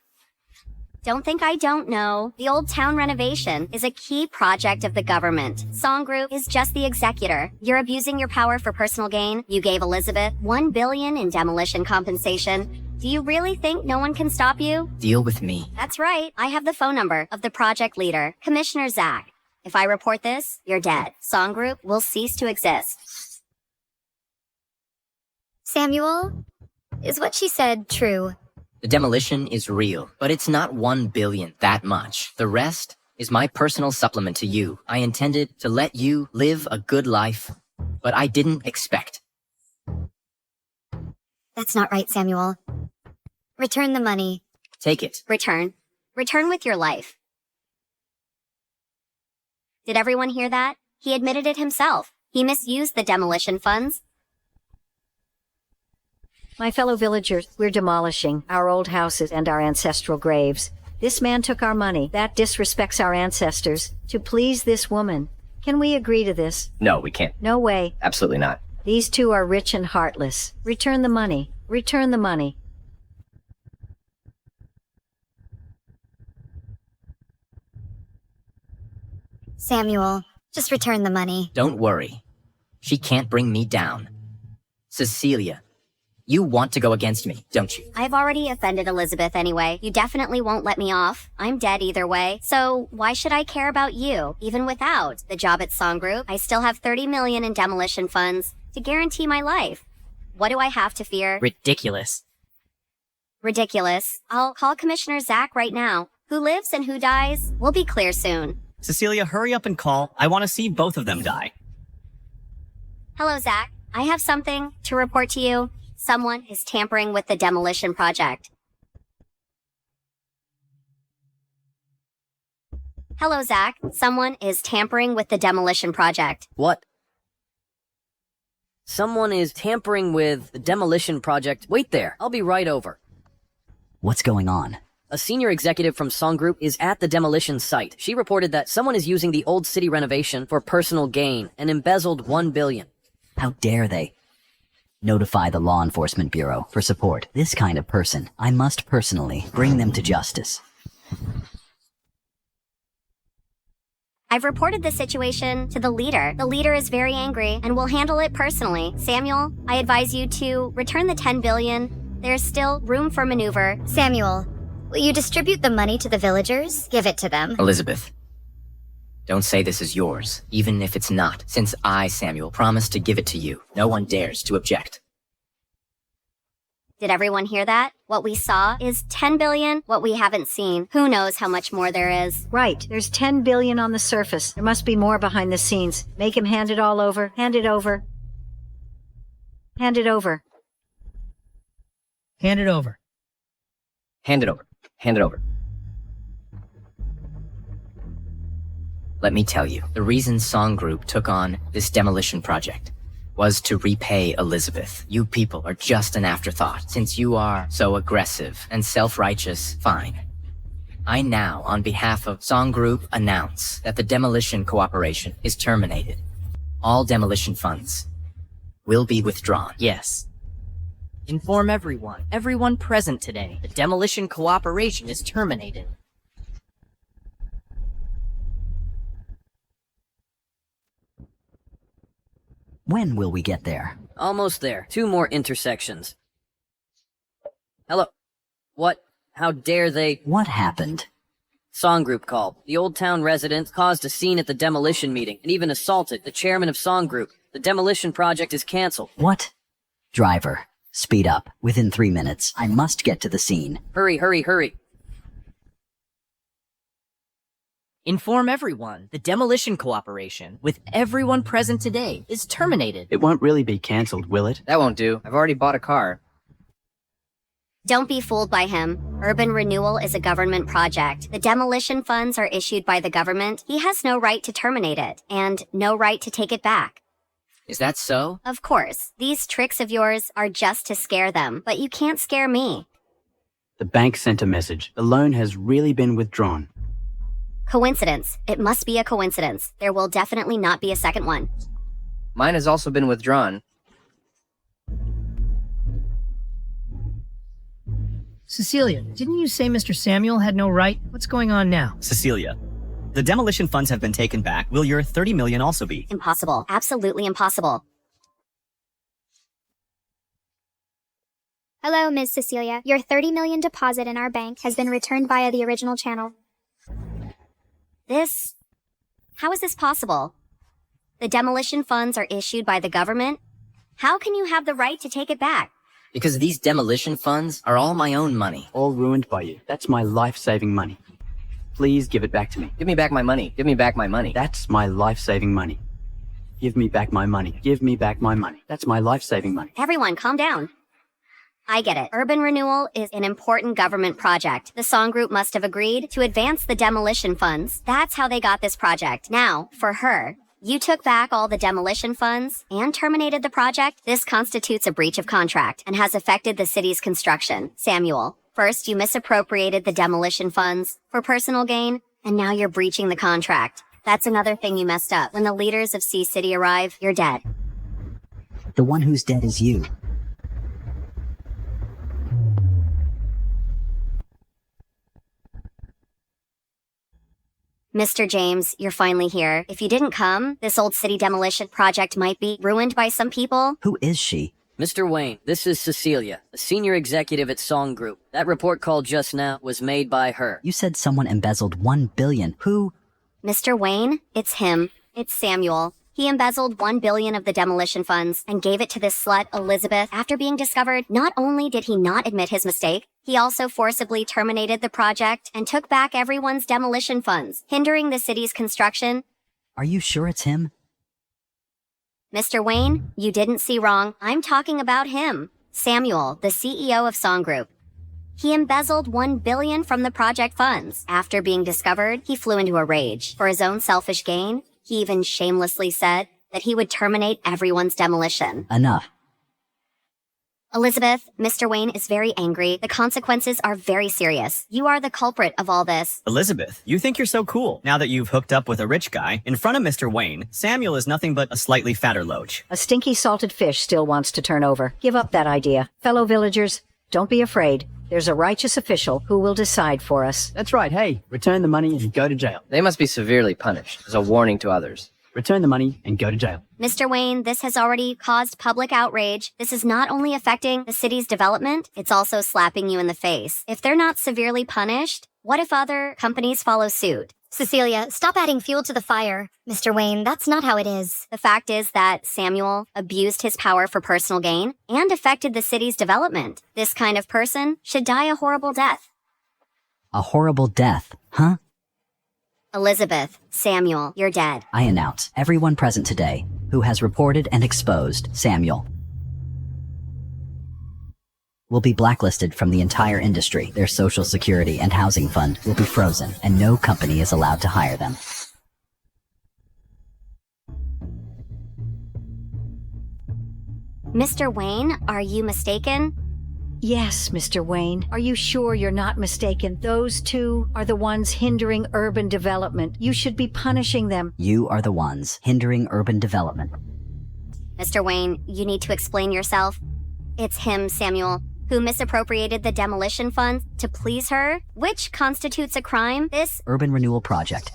Don't think I don't know. The Old Town renovation is a key project of the government. Song Group is just the executor. You're abusing your power for personal gain. You gave Elizabeth $1 billion in demolition compensation. Do you really think no one can stop you? Deal with me. That's right. I have the phone number of the project leader, Commissioner Zach. If I report this, you're dead. Song Group will cease to exist. Samuel, is what she said true? The demolition is real, but it's not 1 billion that much. The rest is my personal supplement to you. I intended to let you live a good life, but I didn't expect. That's not right, Samuel. Return the money. Take it. Return. Return with your life. Did everyone hear that? He admitted it himself. He misused the demolition funds. My fellow villagers, we're demolishing our old houses and our ancestral graves. This man took our money. That disrespects our ancestors. To please this woman. Can we agree to this? No, we can't. No way. Absolutely not. These two are rich and heartless. Return the money. Return the money. Samuel, just return the money. Don't worry. She can't bring me down. Cecilia, you want to go against me, don't you? I've already offended Elizabeth anyway. You definitely won't let me off. I'm dead either way. So why should I care about you? Even without the job at Song Group, I still have 30 million in demolition funds to guarantee my life. What do I have to fear? Ridiculous. Ridiculous. I'll call Commissioner Zach right now. Who lives and who dies will be clear soon. Cecilia, hurry up and call. I want to see both of them die. Hello, Zach. I have something to report to you. Someone is tampering with the demolition project. Hello, Zach. Someone is tampering with the demolition project. What? Someone is tampering with the demolition project. Wait there. I'll be right over. What's going on? A senior executive from Song Group is at the demolition site. She reported that someone is using the old city renovation for personal gain and embezzled $1 billion. How dare they? Notify the Law Enforcement Bureau for support. This kind of person, I must personally bring them to justice. I've reported the situation to the leader. The leader is very angry and will handle it personally. Samuel, I advise you to return the 10 billion. There's still room for maneuver. Samuel, will you distribute the money to the villagers? Give it to them. Elizabeth, don't say this is yours, even if it's not, since I, Samuel, promised to give it to you. No one dares to object. Did everyone hear that? What we saw is 10 billion. What we haven't seen, who knows how much more there is. Right. There's 10 billion on the surface. There must be more behind the scenes. Make him hand it all over. Hand it over. Hand it over. Hand it over. Hand it over. Hand it over. Let me tell you, the reason Song Group took on this demolition project was to repay Elizabeth. You people are just an afterthought. Since you are so aggressive and self-righteous, fine. I now, on behalf of Song Group, announce that the demolition cooperation is terminated. All demolition funds will be withdrawn. Yes. Inform everyone present today. The demolition cooperation is terminated. When will we get there? Almost there. 2 more intersections. Hello. What? How dare they? What happened? Song Group called. The Old Town residents caused a scene at the demolition meeting and even assaulted the chairman of Song Group. The demolition project is canceled. What? Driver, speed up. Within 3 minutes. I must get to the scene. Hurry, hurry, hurry. Inform everyone. The demolition cooperation with everyone present today is terminated. It won't really be cancelled, will it? That won't do. I've already bought a car. Don't be fooled by him. Urban renewal is a government project. The demolition funds are issued by the government. He has no right to terminate it, and no right to take it back. Is that so? Of course, these tricks of yours are just to scare them, but you can't scare me. The bank sent a message. The loan has really been withdrawn. Coincidence. It must be a coincidence. There will definitely not be a second one. Mine has also been withdrawn. Cecilia, didn't you say Mr. Samuel had no right? What's going on now? Cecilia, the demolition funds have been taken back. Will your 30 million also be? Impossible. Absolutely impossible. Hello, Ms. Cecilia. Your 30 million deposit in our bank has been returned via the original channel. How is this possible? The demolition funds are issued by the government? How can you have the right to take it back? Because these demolition funds are all my own money. All ruined by you. That's my life-saving money. Please give it back to me. Give me back my money. Give me back my money. That's my life-saving money. Give me back my money. Give me back my money. That's my life-saving money. Everyone, calm down. I get it. Urban renewal is an important government project. The song group must have agreed to advance the demolition funds. That's how they got this project. Now, for her, you took back all the demolition funds and terminated the project. This constitutes a breach of contract and has affected the city's construction. Samuel, first you misappropriated the demolition funds for personal gain, and now you're breaching the contract. That's another thing you messed up. When the leaders of Sea City arrive, you're dead. The one who's dead is you. Mr. James, you're finally here. If you didn't come, this old city demolition project might be ruined by some people. Who is she? Mr. Wayne, this is Cecilia, a senior executive at Song Group. That report call just now was made by her. You said someone embezzled 1 billion. Who? Mr. Wayne, it's him. It's Samuel. He embezzled 1 billion of the demolition funds and gave it to this slut, Elizabeth. After being discovered, not only did he not admit his mistake, he also forcibly terminated the project and took back everyone's demolition funds, hindering the city's construction. Are you sure it's him? Mr. Wayne, you didn't see wrong. I'm talking about him. Samuel, the CEO of Song Group. He embezzled 1 billion from the project funds. After being discovered, he flew into a rage. For his own selfish gain, he even shamelessly said that he would terminate everyone's demolition. Enough. Elizabeth, Mr. Wayne is very angry. The consequences are very serious. You are the culprit of all this. Elizabeth, you think you're so cool. Now that you've hooked up with a rich guy, in front of Mr. Wayne, Samuel is nothing but a slightly fatter loach. A stinky salted fish still wants to turn over. Give up that idea. Fellow villagers, don't be afraid. There's a righteous official who will decide for us. That's right. Hey, return the money and go to jail. They must be severely punished as a warning to others. Return the money and go to jail. Mr. Wayne, this has already caused public outrage. This is not only affecting the city's development, it's also slapping you in the face. If they're not severely punished, what if other companies follow suit? Cecilia, stop adding fuel to the fire. Mr. Wayne, that's not how it is. The fact is that Samuel abused his power for personal gain and affected the city's development. This kind of person should die a horrible death. A horrible death, huh? Elizabeth, Samuel, you're dead. I announce everyone present today who has reported and exposed Samuel will be blacklisted from the entire industry. Their social security and housing fund will be frozen, and no company is allowed to hire them. Mr. Wayne, are you mistaken? Yes, Mr. Wayne. Are you sure you're not mistaken? Those two are the ones hindering urban development. You should be punishing them. You are the ones hindering urban development. Mr. Wayne, you need to explain yourself. It's him, Samuel, who misappropriated the demolition funds to please her, which constitutes a crime. This urban renewal project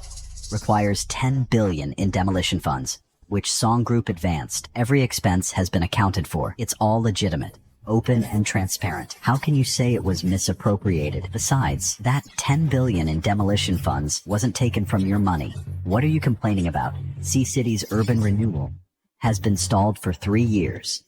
requires 10 billion in demolition funds, which Song Group advanced. Every expense has been accounted for. It's all legitimate, open and transparent. How can you say it was misappropriated? Besides, that 10 billion in demolition funds wasn't taken from your money. What are you complaining about? Sea City's urban renewal has been stalled for 3 years.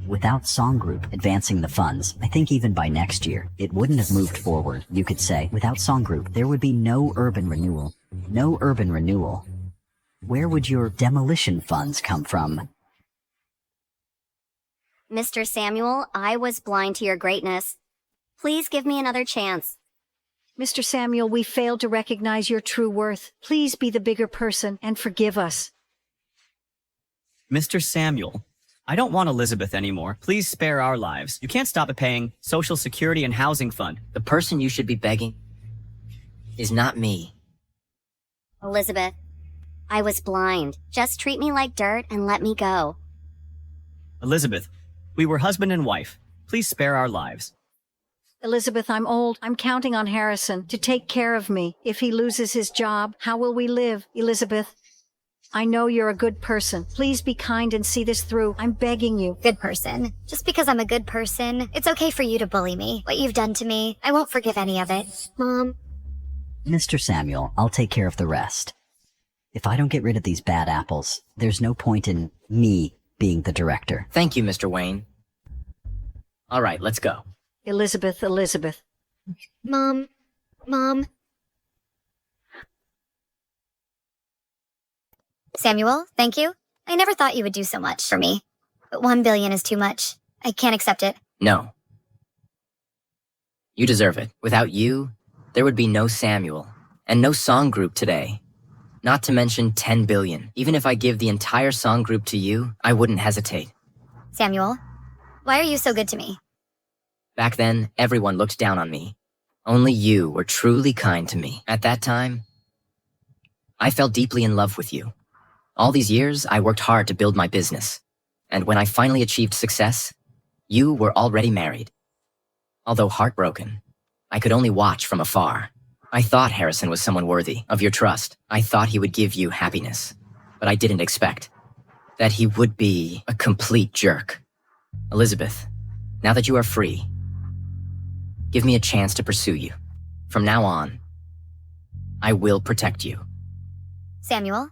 Without Song Group advancing the funds, I think even by next year, it wouldn't have moved forward, you could say. Without Song Group, there would be no urban renewal. No urban renewal. Where would your demolition funds come from? Mr. Samuel, I was blind to your greatness. Please give me another chance. Mr. Samuel, we failed to recognize your true worth. Please be the bigger person and forgive us. Mr. Samuel, I don't want Elizabeth anymore. Please spare our lives. You can't stop at paying Social Security and Housing Fund. The person you should be begging is not me. Elizabeth, I was blind. Just treat me like dirt and let me go. Elizabeth, we were husband and wife. Please spare our lives. Elizabeth, I'm old. I'm counting on Harrison to take care of me. If he loses his job, how will we live? Elizabeth, I know you're a good person. Please be kind and see this through. I'm begging you. Good person. Just because I'm a good person, it's okay for you to bully me. What you've done to me, I won't forgive any of it. Mom. Mr. Samuel, I'll take care of the rest. If I don't get rid of these bad apples, there's no point in me being the director. Thank you, Mr. Wayne. All right, let's go. Elizabeth. Mom. Samuel, thank you. I never thought you would do so much for me. But $1 billion is too much. I can't accept it. No. You deserve it. Without you, there would be no Samuel, and no Song Group today. Not to mention 10 billion. Even if I give the entire Song Group to you, I wouldn't hesitate. Samuel, why are you so good to me? Back then, everyone looked down on me. Only you were truly kind to me. At that time, I fell deeply in love with you. All these years, I worked hard to build my business. And when I finally achieved success, you were already married. Although heartbroken, I could only watch from afar. I thought Harrison was someone worthy of your trust. I thought he would give you happiness. But I didn't expect that he would be a complete jerk. Elizabeth, now that you are free, give me a chance to pursue you. From now on, I will protect you. Samuel?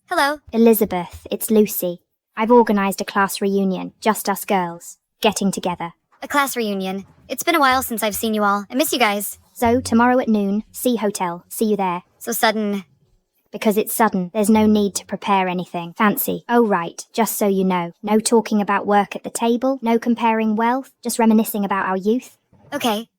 Hello. Elizabeth, it's Lucy. I've organized a class reunion, just us girls, getting together. A class reunion. It's been a while since I've seen you all. I miss you guys. So, tomorrow at noon, C Hotel. See you there. So sudden. Because it's sudden, there's no need to prepare anything. Fancy. Oh right, just so you know. No talking about work at the table, no comparing wealth, just reminiscing about our youth. Okay.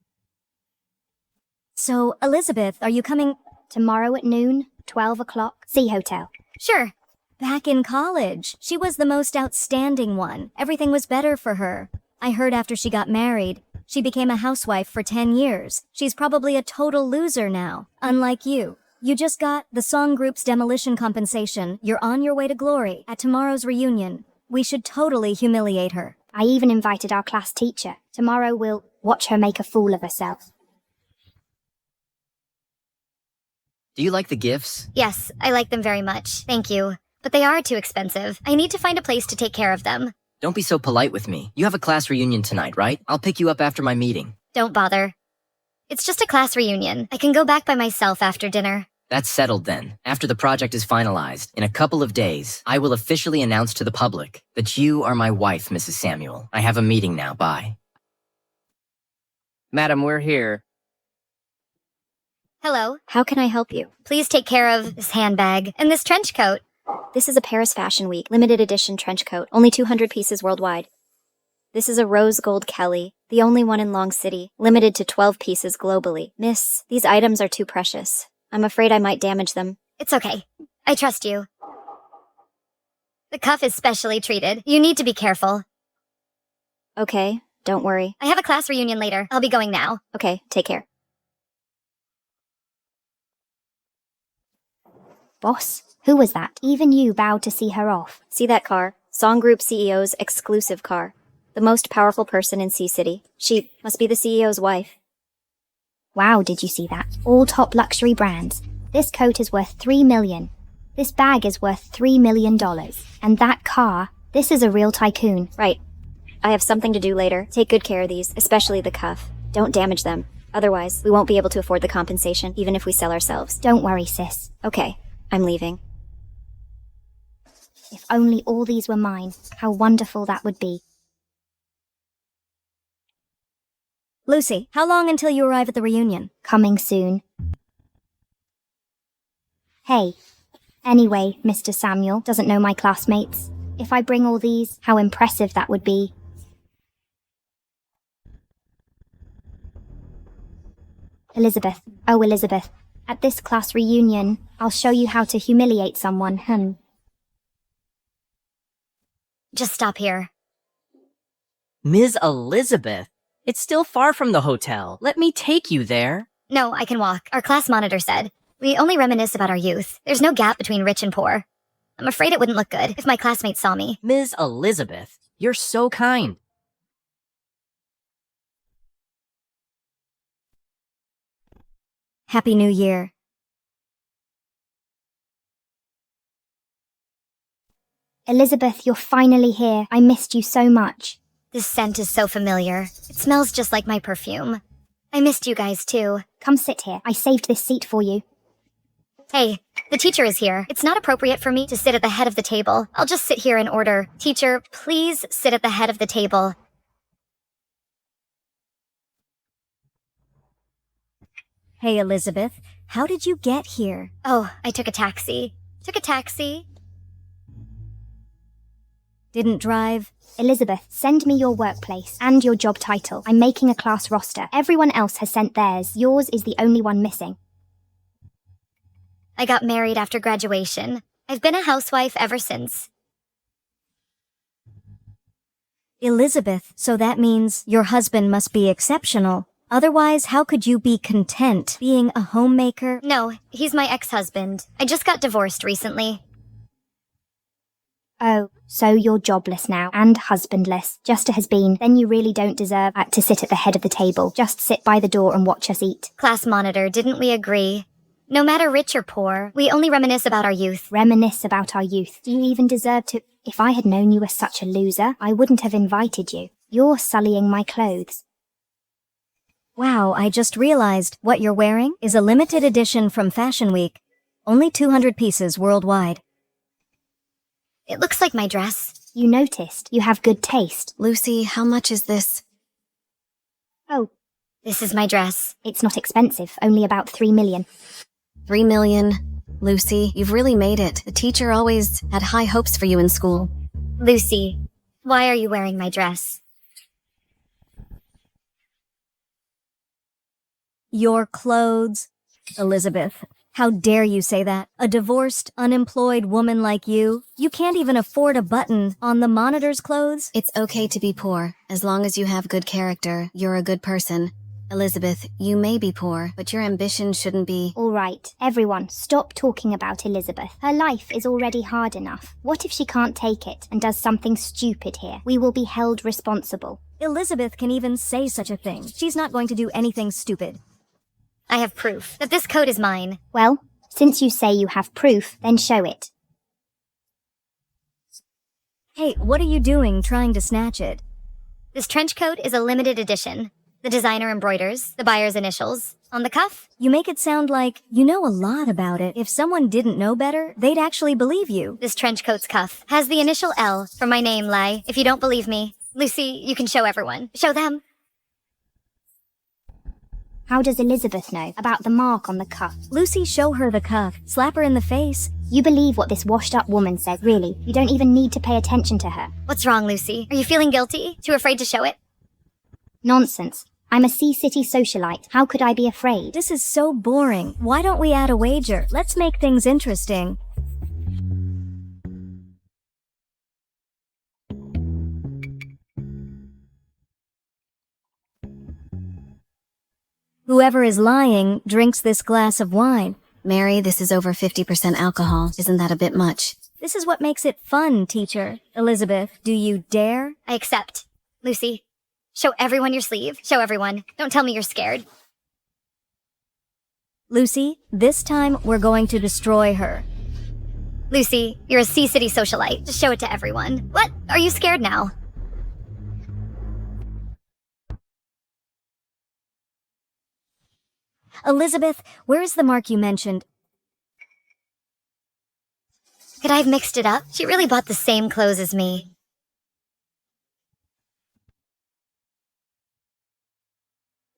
So, Elizabeth, are you coming tomorrow at noon, 12 o'clock, C Hotel? Sure. Back in college, she was the most outstanding one. Everything was better for her. I heard after she got married, she became a housewife for 10 years. She's probably a total loser now, unlike you. You just got the Song Group's demolition compensation. You're on your way to glory. At tomorrow's reunion, we should totally humiliate her. I even invited our class teacher. Tomorrow we'll watch her make a fool of herself. Do you like the gifts? Yes, I like them very much. Thank you. But they are too expensive. I need to find a place to take care of them. Don't be so polite with me. You have a class reunion tonight, right? I'll pick you up after my meeting. Don't bother. It's just a class reunion. I can go back by myself after dinner. That's settled then. After the project is finalized, in a couple of days, I will officially announce to the public that you are my wife, Mrs. Samuel. I have a meeting now. Bye. Madam, we're here. Hello. How can I help you? Please take care of this handbag and this trench coat. This is a Paris Fashion Week limited edition trench coat, only 200 pieces worldwide. This is a rose gold Kelly, the only one in Long City, limited to 12 pieces globally. Miss, these items are too precious. I'm afraid I might damage them. It's okay. I trust you. The cuff is specially treated. You need to be careful. Okay, don't worry. I have a class reunion later. I'll be going now. Okay, take care. Boss, who was that? Even you bowed to see her off. See that car? Song Group CEO's exclusive car. The most powerful person in C-City. She must be the CEO's wife. Wow, did you see that? All top luxury brands. This coat is worth $3 million. This bag is worth $3 million. And that car, this is a real tycoon. Right. I have something to do later. Take good care of these, especially the cuff. Don't damage them. Otherwise, we won't be able to afford the compensation, even if we sell ourselves. Don't worry, sis. Okay, I'm leaving. If only all these were mine, how wonderful that would be. Lucy, how long until you arrive at the reunion? Coming soon. Hey. Anyway, Mr. Samuel doesn't know my classmates. If I bring all these, how impressive that would be. Elizabeth. Oh, Elizabeth. At this class reunion, I'll show you how to humiliate someone, Just stop here. Ms. Elizabeth, it's still far from the hotel. Let me take you there. No, I can walk. Our class monitor said. We only reminisce about our youth. There's no gap between rich and poor. I'm afraid it wouldn't look good if my classmates saw me. Ms. Elizabeth, you're so kind. Happy New Year. Elizabeth, you're finally here. I missed you so much. This scent is so familiar. It smells just like my perfume. I missed you guys too. Come sit here. I saved this seat for you. Hey, the teacher is here. It's not appropriate for me to sit at the head of the table. I'll just sit here and order. Teacher, please sit at the head of the table. Hey, Elizabeth, how did you get here? Oh, I took a taxi. Didn't drive? Elizabeth, send me your workplace and your job title. I'm making a class roster. Everyone else has sent theirs. Yours is the only one missing. I got married after graduation. I've been a housewife ever since. Elizabeth, so that means your husband must be exceptional. Otherwise, how could you be content being a homemaker? No, he's my ex-husband. I just got divorced recently. Oh, so you're jobless now and husbandless, just has been. Then you really don't deserve to sit at the head of the table. Just sit by the door and watch us eat. Class monitor, didn't we agree? No matter rich or poor, we only reminisce about our youth. Reminisce about our youth. Do you even deserve to? If I had known you were such a loser, I wouldn't have invited you. You're sullying my clothes. Wow, I just realized what you're wearing is a limited edition from Fashion Week. Only 200 pieces worldwide. It looks like my dress. You noticed. You have good taste. Lucy, how much is this? Oh. This is my dress. It's not expensive, only about 3 million. 3 million? Lucy, you've really made it. The teacher always had high hopes for you in school. Lucy, why are you wearing my dress? Your clothes. Elizabeth, how dare you say that? A divorced, unemployed woman like you can't even afford a button on the monitor's clothes? It's okay to be poor. As long as you have good character, you're a good person. Elizabeth, you may be poor, but your ambition shouldn't be... All right, everyone, stop talking about Elizabeth. Her life is already hard enough. What if she can't take it and does something stupid here? We will be held responsible. Elizabeth can even say such a thing. She's not going to do anything stupid. I have proof that this coat is mine. Well, since you say you have proof, then show it. Hey, what are you doing trying to snatch it? This trench coat is a limited edition. The designer embroiders the buyer's initials on the cuff. You make it sound like you know a lot about it. If someone didn't know better, they'd actually believe you. This trench coat's cuff has the initial L from my name, Lai. If you don't believe me, Lucy, you can show everyone. Show them. How does Elizabeth know about the mark on the cuff? Lucy, show her the cuff. Slap her in the face. You believe what this washed-up woman said, really. You don't even need to pay attention to her. What's wrong, Lucy? Are you feeling guilty? Too afraid to show it? Nonsense. I'm a Sea-City socialite. How could I be afraid? This is so boring. Why don't we add a wager? Let's make things interesting. Whoever is lying drinks this glass of wine. Mary, this is over 50% alcohol. Isn't that a bit much? This is what makes it fun, teacher. Elizabeth, do you dare? I accept. Lucy, show everyone your sleeve. Show everyone. Don't tell me you're scared. Lucy, this time we're going to destroy her. Lucy, you're a Sea-City socialite. Just show it to everyone. What? Are you scared now? Elizabeth, where is the mark you mentioned? Could I have mixed it up? She really bought the same clothes as me.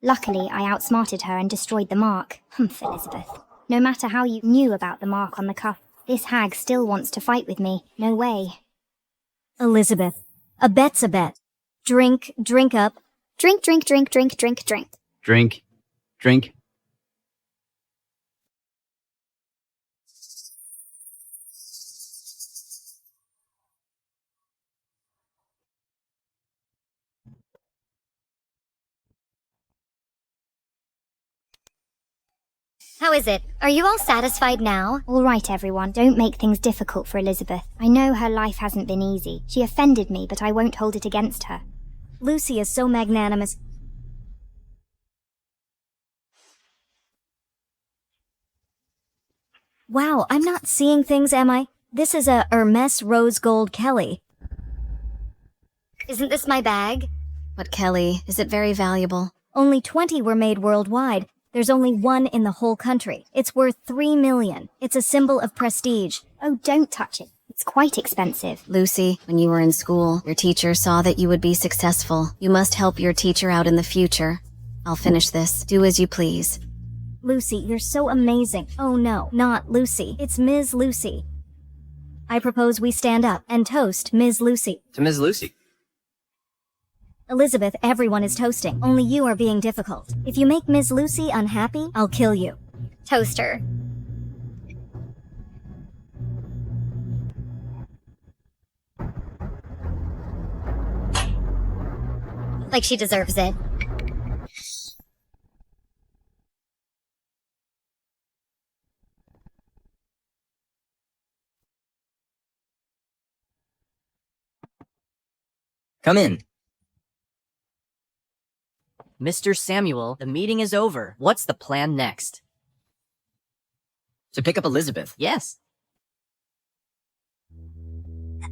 Luckily, I outsmarted her and destroyed the mark. Humph, Elizabeth. No matter how you knew about the mark on the cuff, this hag still wants to fight with me. No way. Elizabeth, a bet's a bet. Drink up. Drink, drink, drink, drink, drink, drink. Drink. How is it? Are you all satisfied now? All right, everyone. Don't make things difficult for Elizabeth. I know her life hasn't been easy. She offended me, but I won't hold it against her. Lucy is so magnanimous. Wow, I'm not seeing things, am I? This is a Hermes Rose Gold Kelly. Isn't this my bag? What Kelly? Is it very valuable? Only 20 were made worldwide. There's only one in the whole country. It's worth $3 million. It's a symbol of prestige. Oh, don't touch it. It's quite expensive. Lucy, when you were in school, your teacher saw that you would be successful. You must help your teacher out in the future. I'll finish this. Do as you please. Lucy, you're so amazing. Oh no, not Lucy. It's Ms. Lucy. I propose we stand up and toast Ms. Lucy. To Ms. Lucy. Elizabeth, everyone is toasting. Only you are being difficult. If you make Ms. Lucy unhappy, I'll kill you. Toaster. Like she deserves it. Come in. Mr. Samuel, the meeting is over. What's the plan next? To pick up Elizabeth. Yes.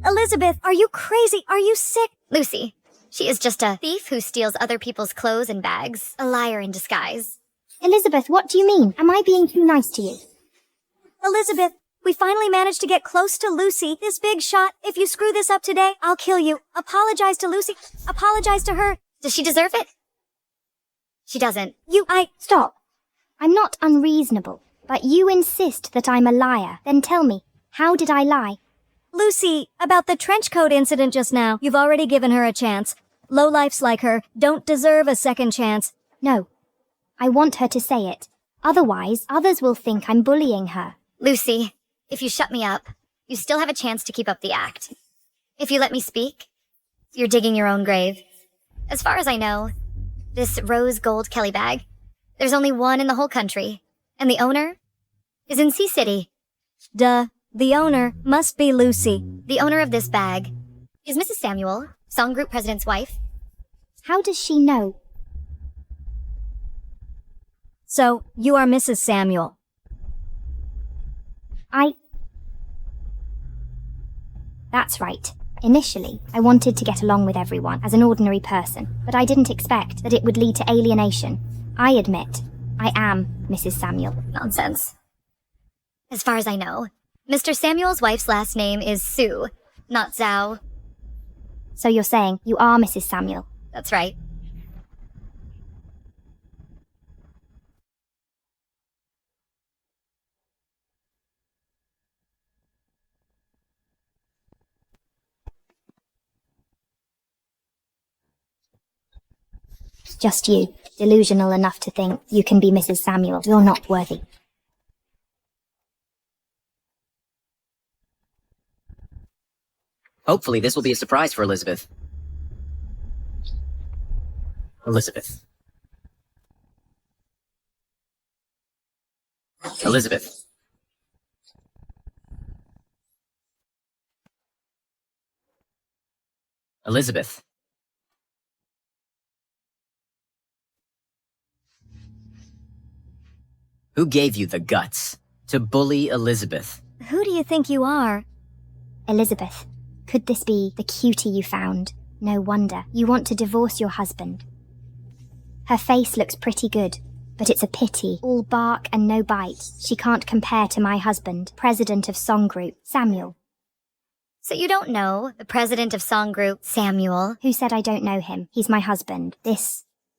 Elizabeth, are you crazy? Are you sick? Lucy, she is just a thief who steals other people's clothes and bags. A liar in disguise. Elizabeth, what do you mean? Am I being too nice to you? Elizabeth, we finally managed to get close to Lucy, this big shot. If you screw this up today, I'll kill you. Apologize to Lucy. Apologize to her. Does she deserve it? She doesn't. Stop. I'm not unreasonable, but you insist that I'm a liar. Then tell me, how did I lie? Lucy, about the trench coat incident just now, you've already given her a chance. Lowlifes like her don't deserve a second chance. No. I want her to say it. Otherwise, others will think I'm bullying her. Lucy, if you shut me up, you still have a chance to keep up the act. If you let me speak, you're digging your own grave. As far as I know, this rose gold Kelly bag, there's only one in the whole country, and the owner is in Sea City. Duh. The owner must be Lucy. The owner of this bag is Mrs. Samuel, Song Group President's wife. How does she know? So, you are Mrs. Samuel. That's right. Initially, I wanted to get along with everyone as an ordinary person, but I didn't expect that it would lead to alienation. I admit, I am Mrs. Samuel. Nonsense. As far as I know, Mr. Samuel's wife's last name is Sue, not Zhao. So you're saying you are Mrs. Samuel? That's right. Just you, delusional enough to think you can be Mrs. Samuel. You're not worthy. Hopefully this will be a surprise for Elizabeth. Elizabeth. Elizabeth. Elizabeth. Who gave you the guts to bully Elizabeth? Who do you think you are? Elizabeth, could this be the cutie you found? No wonder. You want to divorce your husband. Her face looks pretty good, But it's a pity. All bark and no bite. She can't compare to my husband, president of Song Group, Samuel. So you don't know the president of Song Group, Samuel? Who said I don't know him? He's my husband.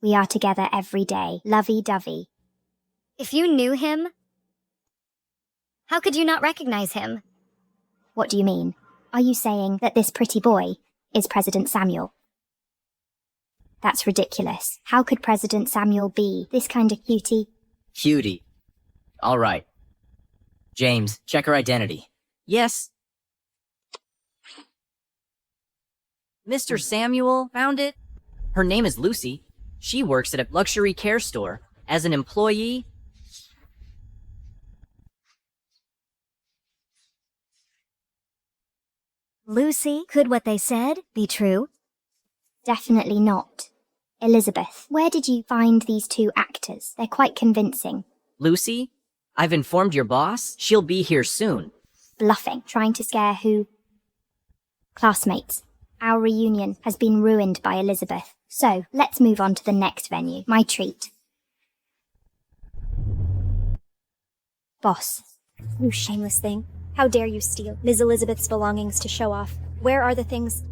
We are together every day. Lovey-dovey. If you knew him, how could you not recognize him? What do you mean? Are you saying that this pretty boy is President Samuel? That's ridiculous. How could President Samuel be this kind of cutie? Cutie. All right. James, check her identity. Yes. Mr. Samuel found it. Her name is Lucy. She works at a luxury care store as an employee. Lucy, could what they said be true? Definitely not. Elizabeth, where did you find these two actors? They're quite convincing. Lucy, I've informed your boss. She'll be here soon. Bluffing. Trying to scare who? Classmates. Our reunion has been ruined by Elizabeth. So, let's move on to the next venue. My treat. Boss. You shameless thing. How dare you steal Ms. Elizabeth's belongings to show off? Where are the things?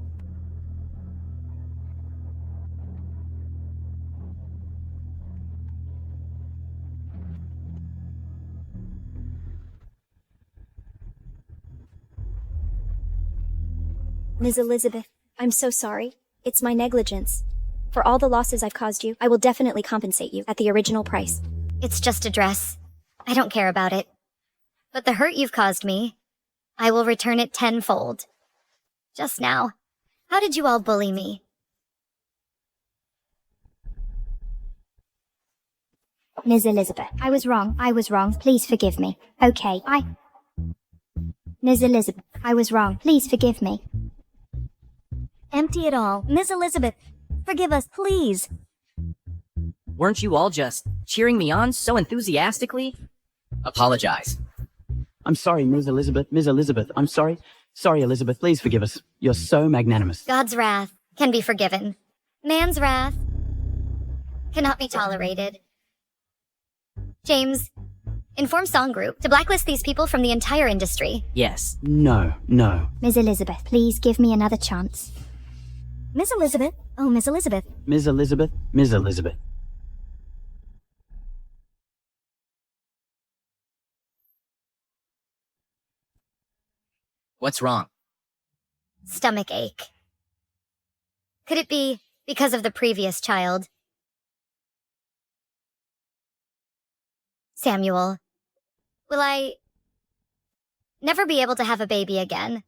Ms. Elizabeth, I'm so sorry. It's my negligence. For all the losses I've caused you, I will definitely compensate you at the original price. It's just a dress. I don't care about it. But the hurt you've caused me, I will return it tenfold. Just now, how did you all bully me? Ms. Elizabeth, I was wrong. Please forgive me. Okay, Ms. Elizabeth, I was wrong. Please forgive me. Empty it all. Miss Elizabeth, forgive us, please. Weren't you all just cheering me on so enthusiastically? Apologize. I'm sorry, Ms. Elizabeth. Ms. Elizabeth, I'm sorry. Sorry, Elizabeth, please forgive us. You're so magnanimous. God's wrath can be forgiven. Man's wrath cannot be tolerated. James, inform Song Group to blacklist these people from the entire industry. Yes. No. Ms. Elizabeth, please give me another chance. Miss Elizabeth. Oh, Miss Elizabeth. Ms. Elizabeth. Ms. Elizabeth. What's wrong? Stomach ache. Could it be because of the previous child? Samuel, will I never be able to have a baby again?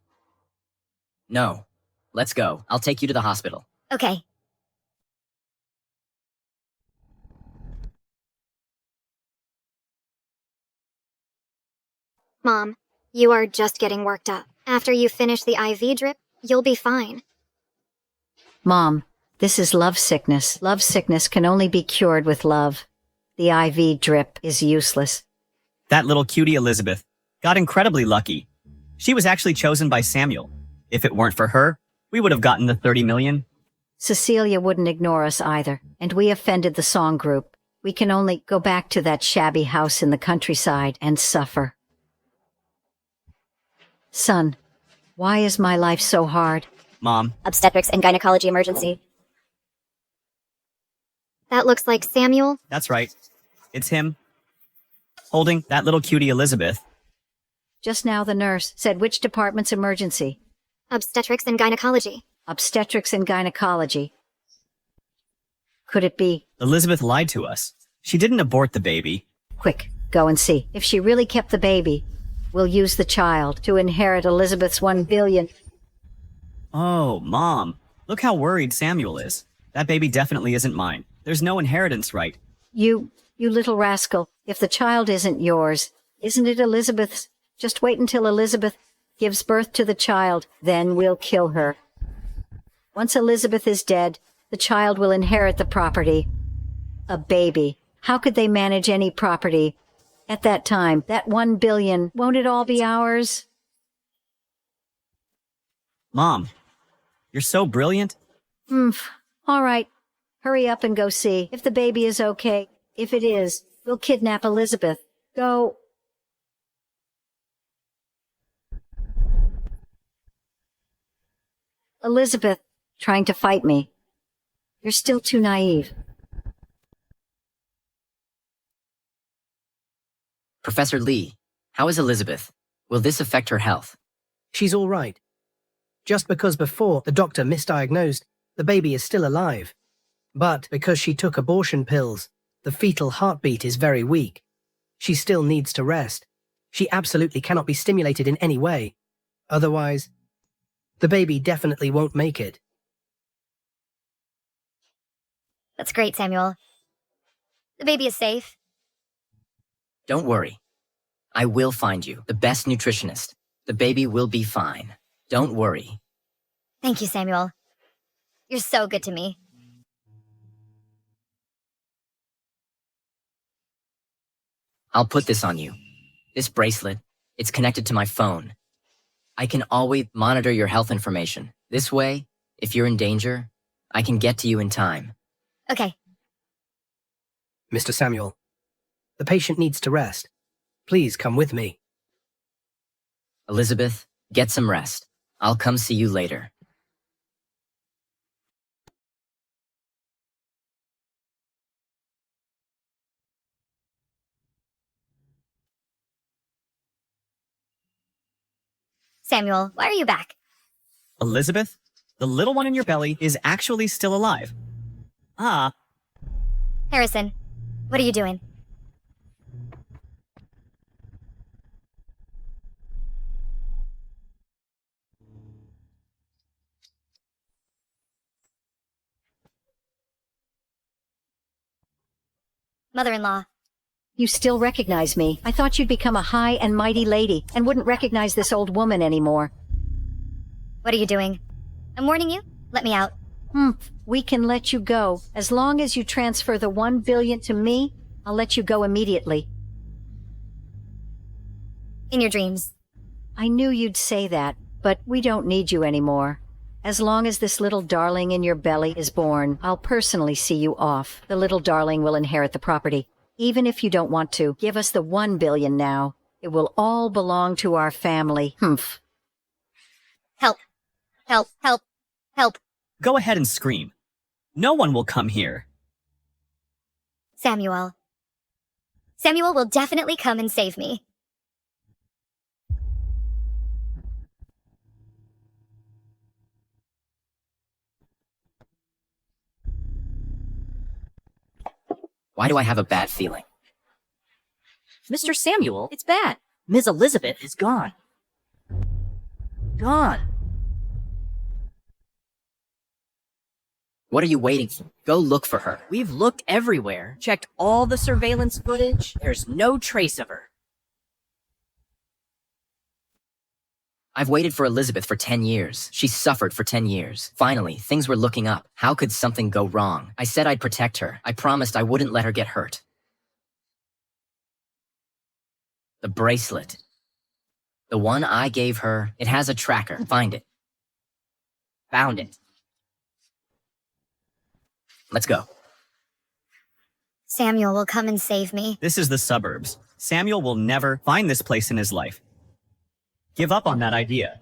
No. Let's go. I'll take you to the hospital. Okay. Mom, you are just getting worked up. After you finish the IV drip, you'll be fine. Mom, this is love sickness. Love sickness can only be cured with love. The IV drip is useless. That little cutie Elizabeth got incredibly lucky. She was actually chosen by Samuel. If it weren't for her, we would have gotten the 30 million. Cecilia wouldn't ignore us either, and we offended the Song Group. We can only go back to that shabby house in the countryside and suffer. Son, why is my life so hard? Mom. Obstetrics and gynecology emergency. That looks like Samuel. That's right. It's him. Holding that little cutie Elizabeth. Just now the nurse said which department's emergency? Obstetrics and gynecology. Obstetrics and gynecology. Could it be? Elizabeth lied to us. She didn't abort the baby. Quick, go and see. If she really kept the baby, we'll use the child to inherit Elizabeth's 1 billion. Oh, Mom. Look how worried Samuel is. That baby definitely isn't mine. There's no inheritance right. You little rascal. If the child isn't yours, isn't it Elizabeth's? Just wait until Elizabeth gives birth to the child, then we'll kill her. Once Elizabeth is dead, the child will inherit the property. A baby. How could they manage any property? At that time, that 1 billion, won't it all be ours? Mom, you're so brilliant. All right. Hurry up and go see if the baby is okay. If it is, We'll kidnap Elizabeth. Go. Elizabeth, trying to fight me. You're still too naive. Professor Lee, how is Elizabeth? Will this affect her health? She's all right. Just because before the doctor misdiagnosed, the baby is still alive. But because she took abortion pills, the fetal heartbeat is very weak. She still needs to rest. She absolutely cannot be stimulated in any way. Otherwise, the baby definitely won't make it. That's great, Samuel. The baby is safe. Don't worry. I will find you the best nutritionist. The baby will be fine. Don't worry. Thank you, Samuel. You're so good to me. I'll put this on you. This bracelet, it's connected to my phone. I can always monitor your health information. This way, if you're in danger, I can get to you in time. Okay. Mr. Samuel, the patient needs to rest. Please come with me. Elizabeth, get some rest. I'll come see you later. Samuel, why are you back? Elizabeth, the little one in your belly is actually still alive. Ah. Harrison, what are you doing? Mother-in-law. You still recognize me. I thought you'd become a high and mighty lady and wouldn't recognize this old woman anymore. What are you doing? I'm warning you. Let me out. We can let you go. As long as you transfer the $1 billion to me, I'll let you go immediately. In your dreams. I knew you'd say that, but we don't need you anymore. As long as this little darling in your belly is born, I'll personally see you off. The little darling will inherit the property. Even if you don't want to, give us the $1 billion now. It will all belong to our family. Help. Help. Help. Help. Go ahead and scream. No one will come here. Samuel. Samuel will definitely come and save me. Why do I have a bad feeling? Mr. Samuel, it's bad. Ms. Elizabeth is gone. Gone. What are you waiting for? Go look for her. We've looked everywhere, checked all the surveillance footage. There's no trace of her. I've waited for Elizabeth for 10 years. She suffered for 10 years. Finally, things were looking up. How could something go wrong? I said I'd protect her. I promised I wouldn't let her get hurt. The bracelet. The one I gave her, it has a tracker. Find it. Found it. Let's go. Samuel will come and save me. This is the suburbs. Samuel will never find this place in his life. Give up on that idea.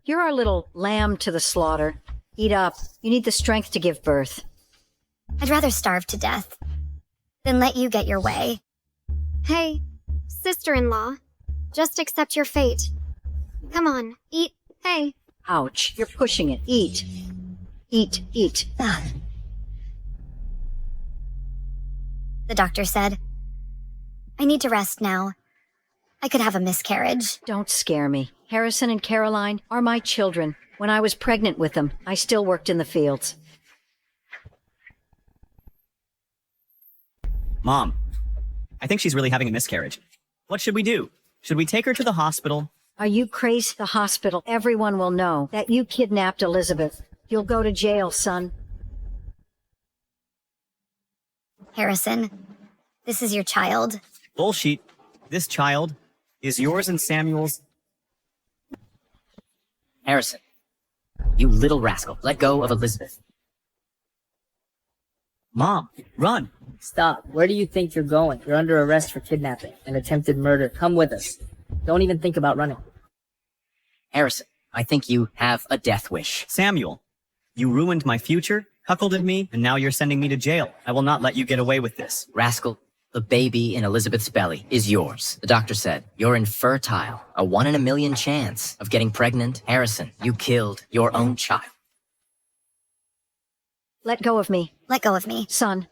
You're our little lamb to the slaughter. Eat up. You need the strength to give birth. I'd rather starve to death than let you get your way. Hey, sister-in-law. Just accept your fate. Come on, eat. Hey. Ouch, you're pushing it. Eat. Eat, eat. The doctor said, I need to rest now. I could have a miscarriage. Don't scare me. Harrison and Caroline are my children. When I was pregnant with them, I still worked in the fields. Mom, I think she's really having a miscarriage. What should we do? Should we take her to the hospital? Are you crazy? The hospital. Everyone will know that you kidnapped Elizabeth. You'll go to jail, son. Harrison, this is your child. Bullshit. This child is yours and Samuel's. Harrison, you little rascal. Let go of Elizabeth. Mom, run! Stop. Where do you think you're going? You're under arrest for kidnapping and attempted murder. Come with us. Don't even think about running. Harrison, I think you have a death wish. Samuel, you ruined my future, cuckolded me, and now you're sending me to jail. I will not let you get away with this. Rascal, the baby in Elizabeth's belly is yours. The doctor said, you're infertile, a 1 in a million chance of getting pregnant. Harrison, you killed your own child. Let go of me. Let go of me. Son.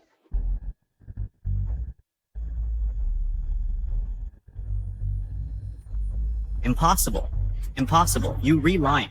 Impossible. Impossible. You re-lying.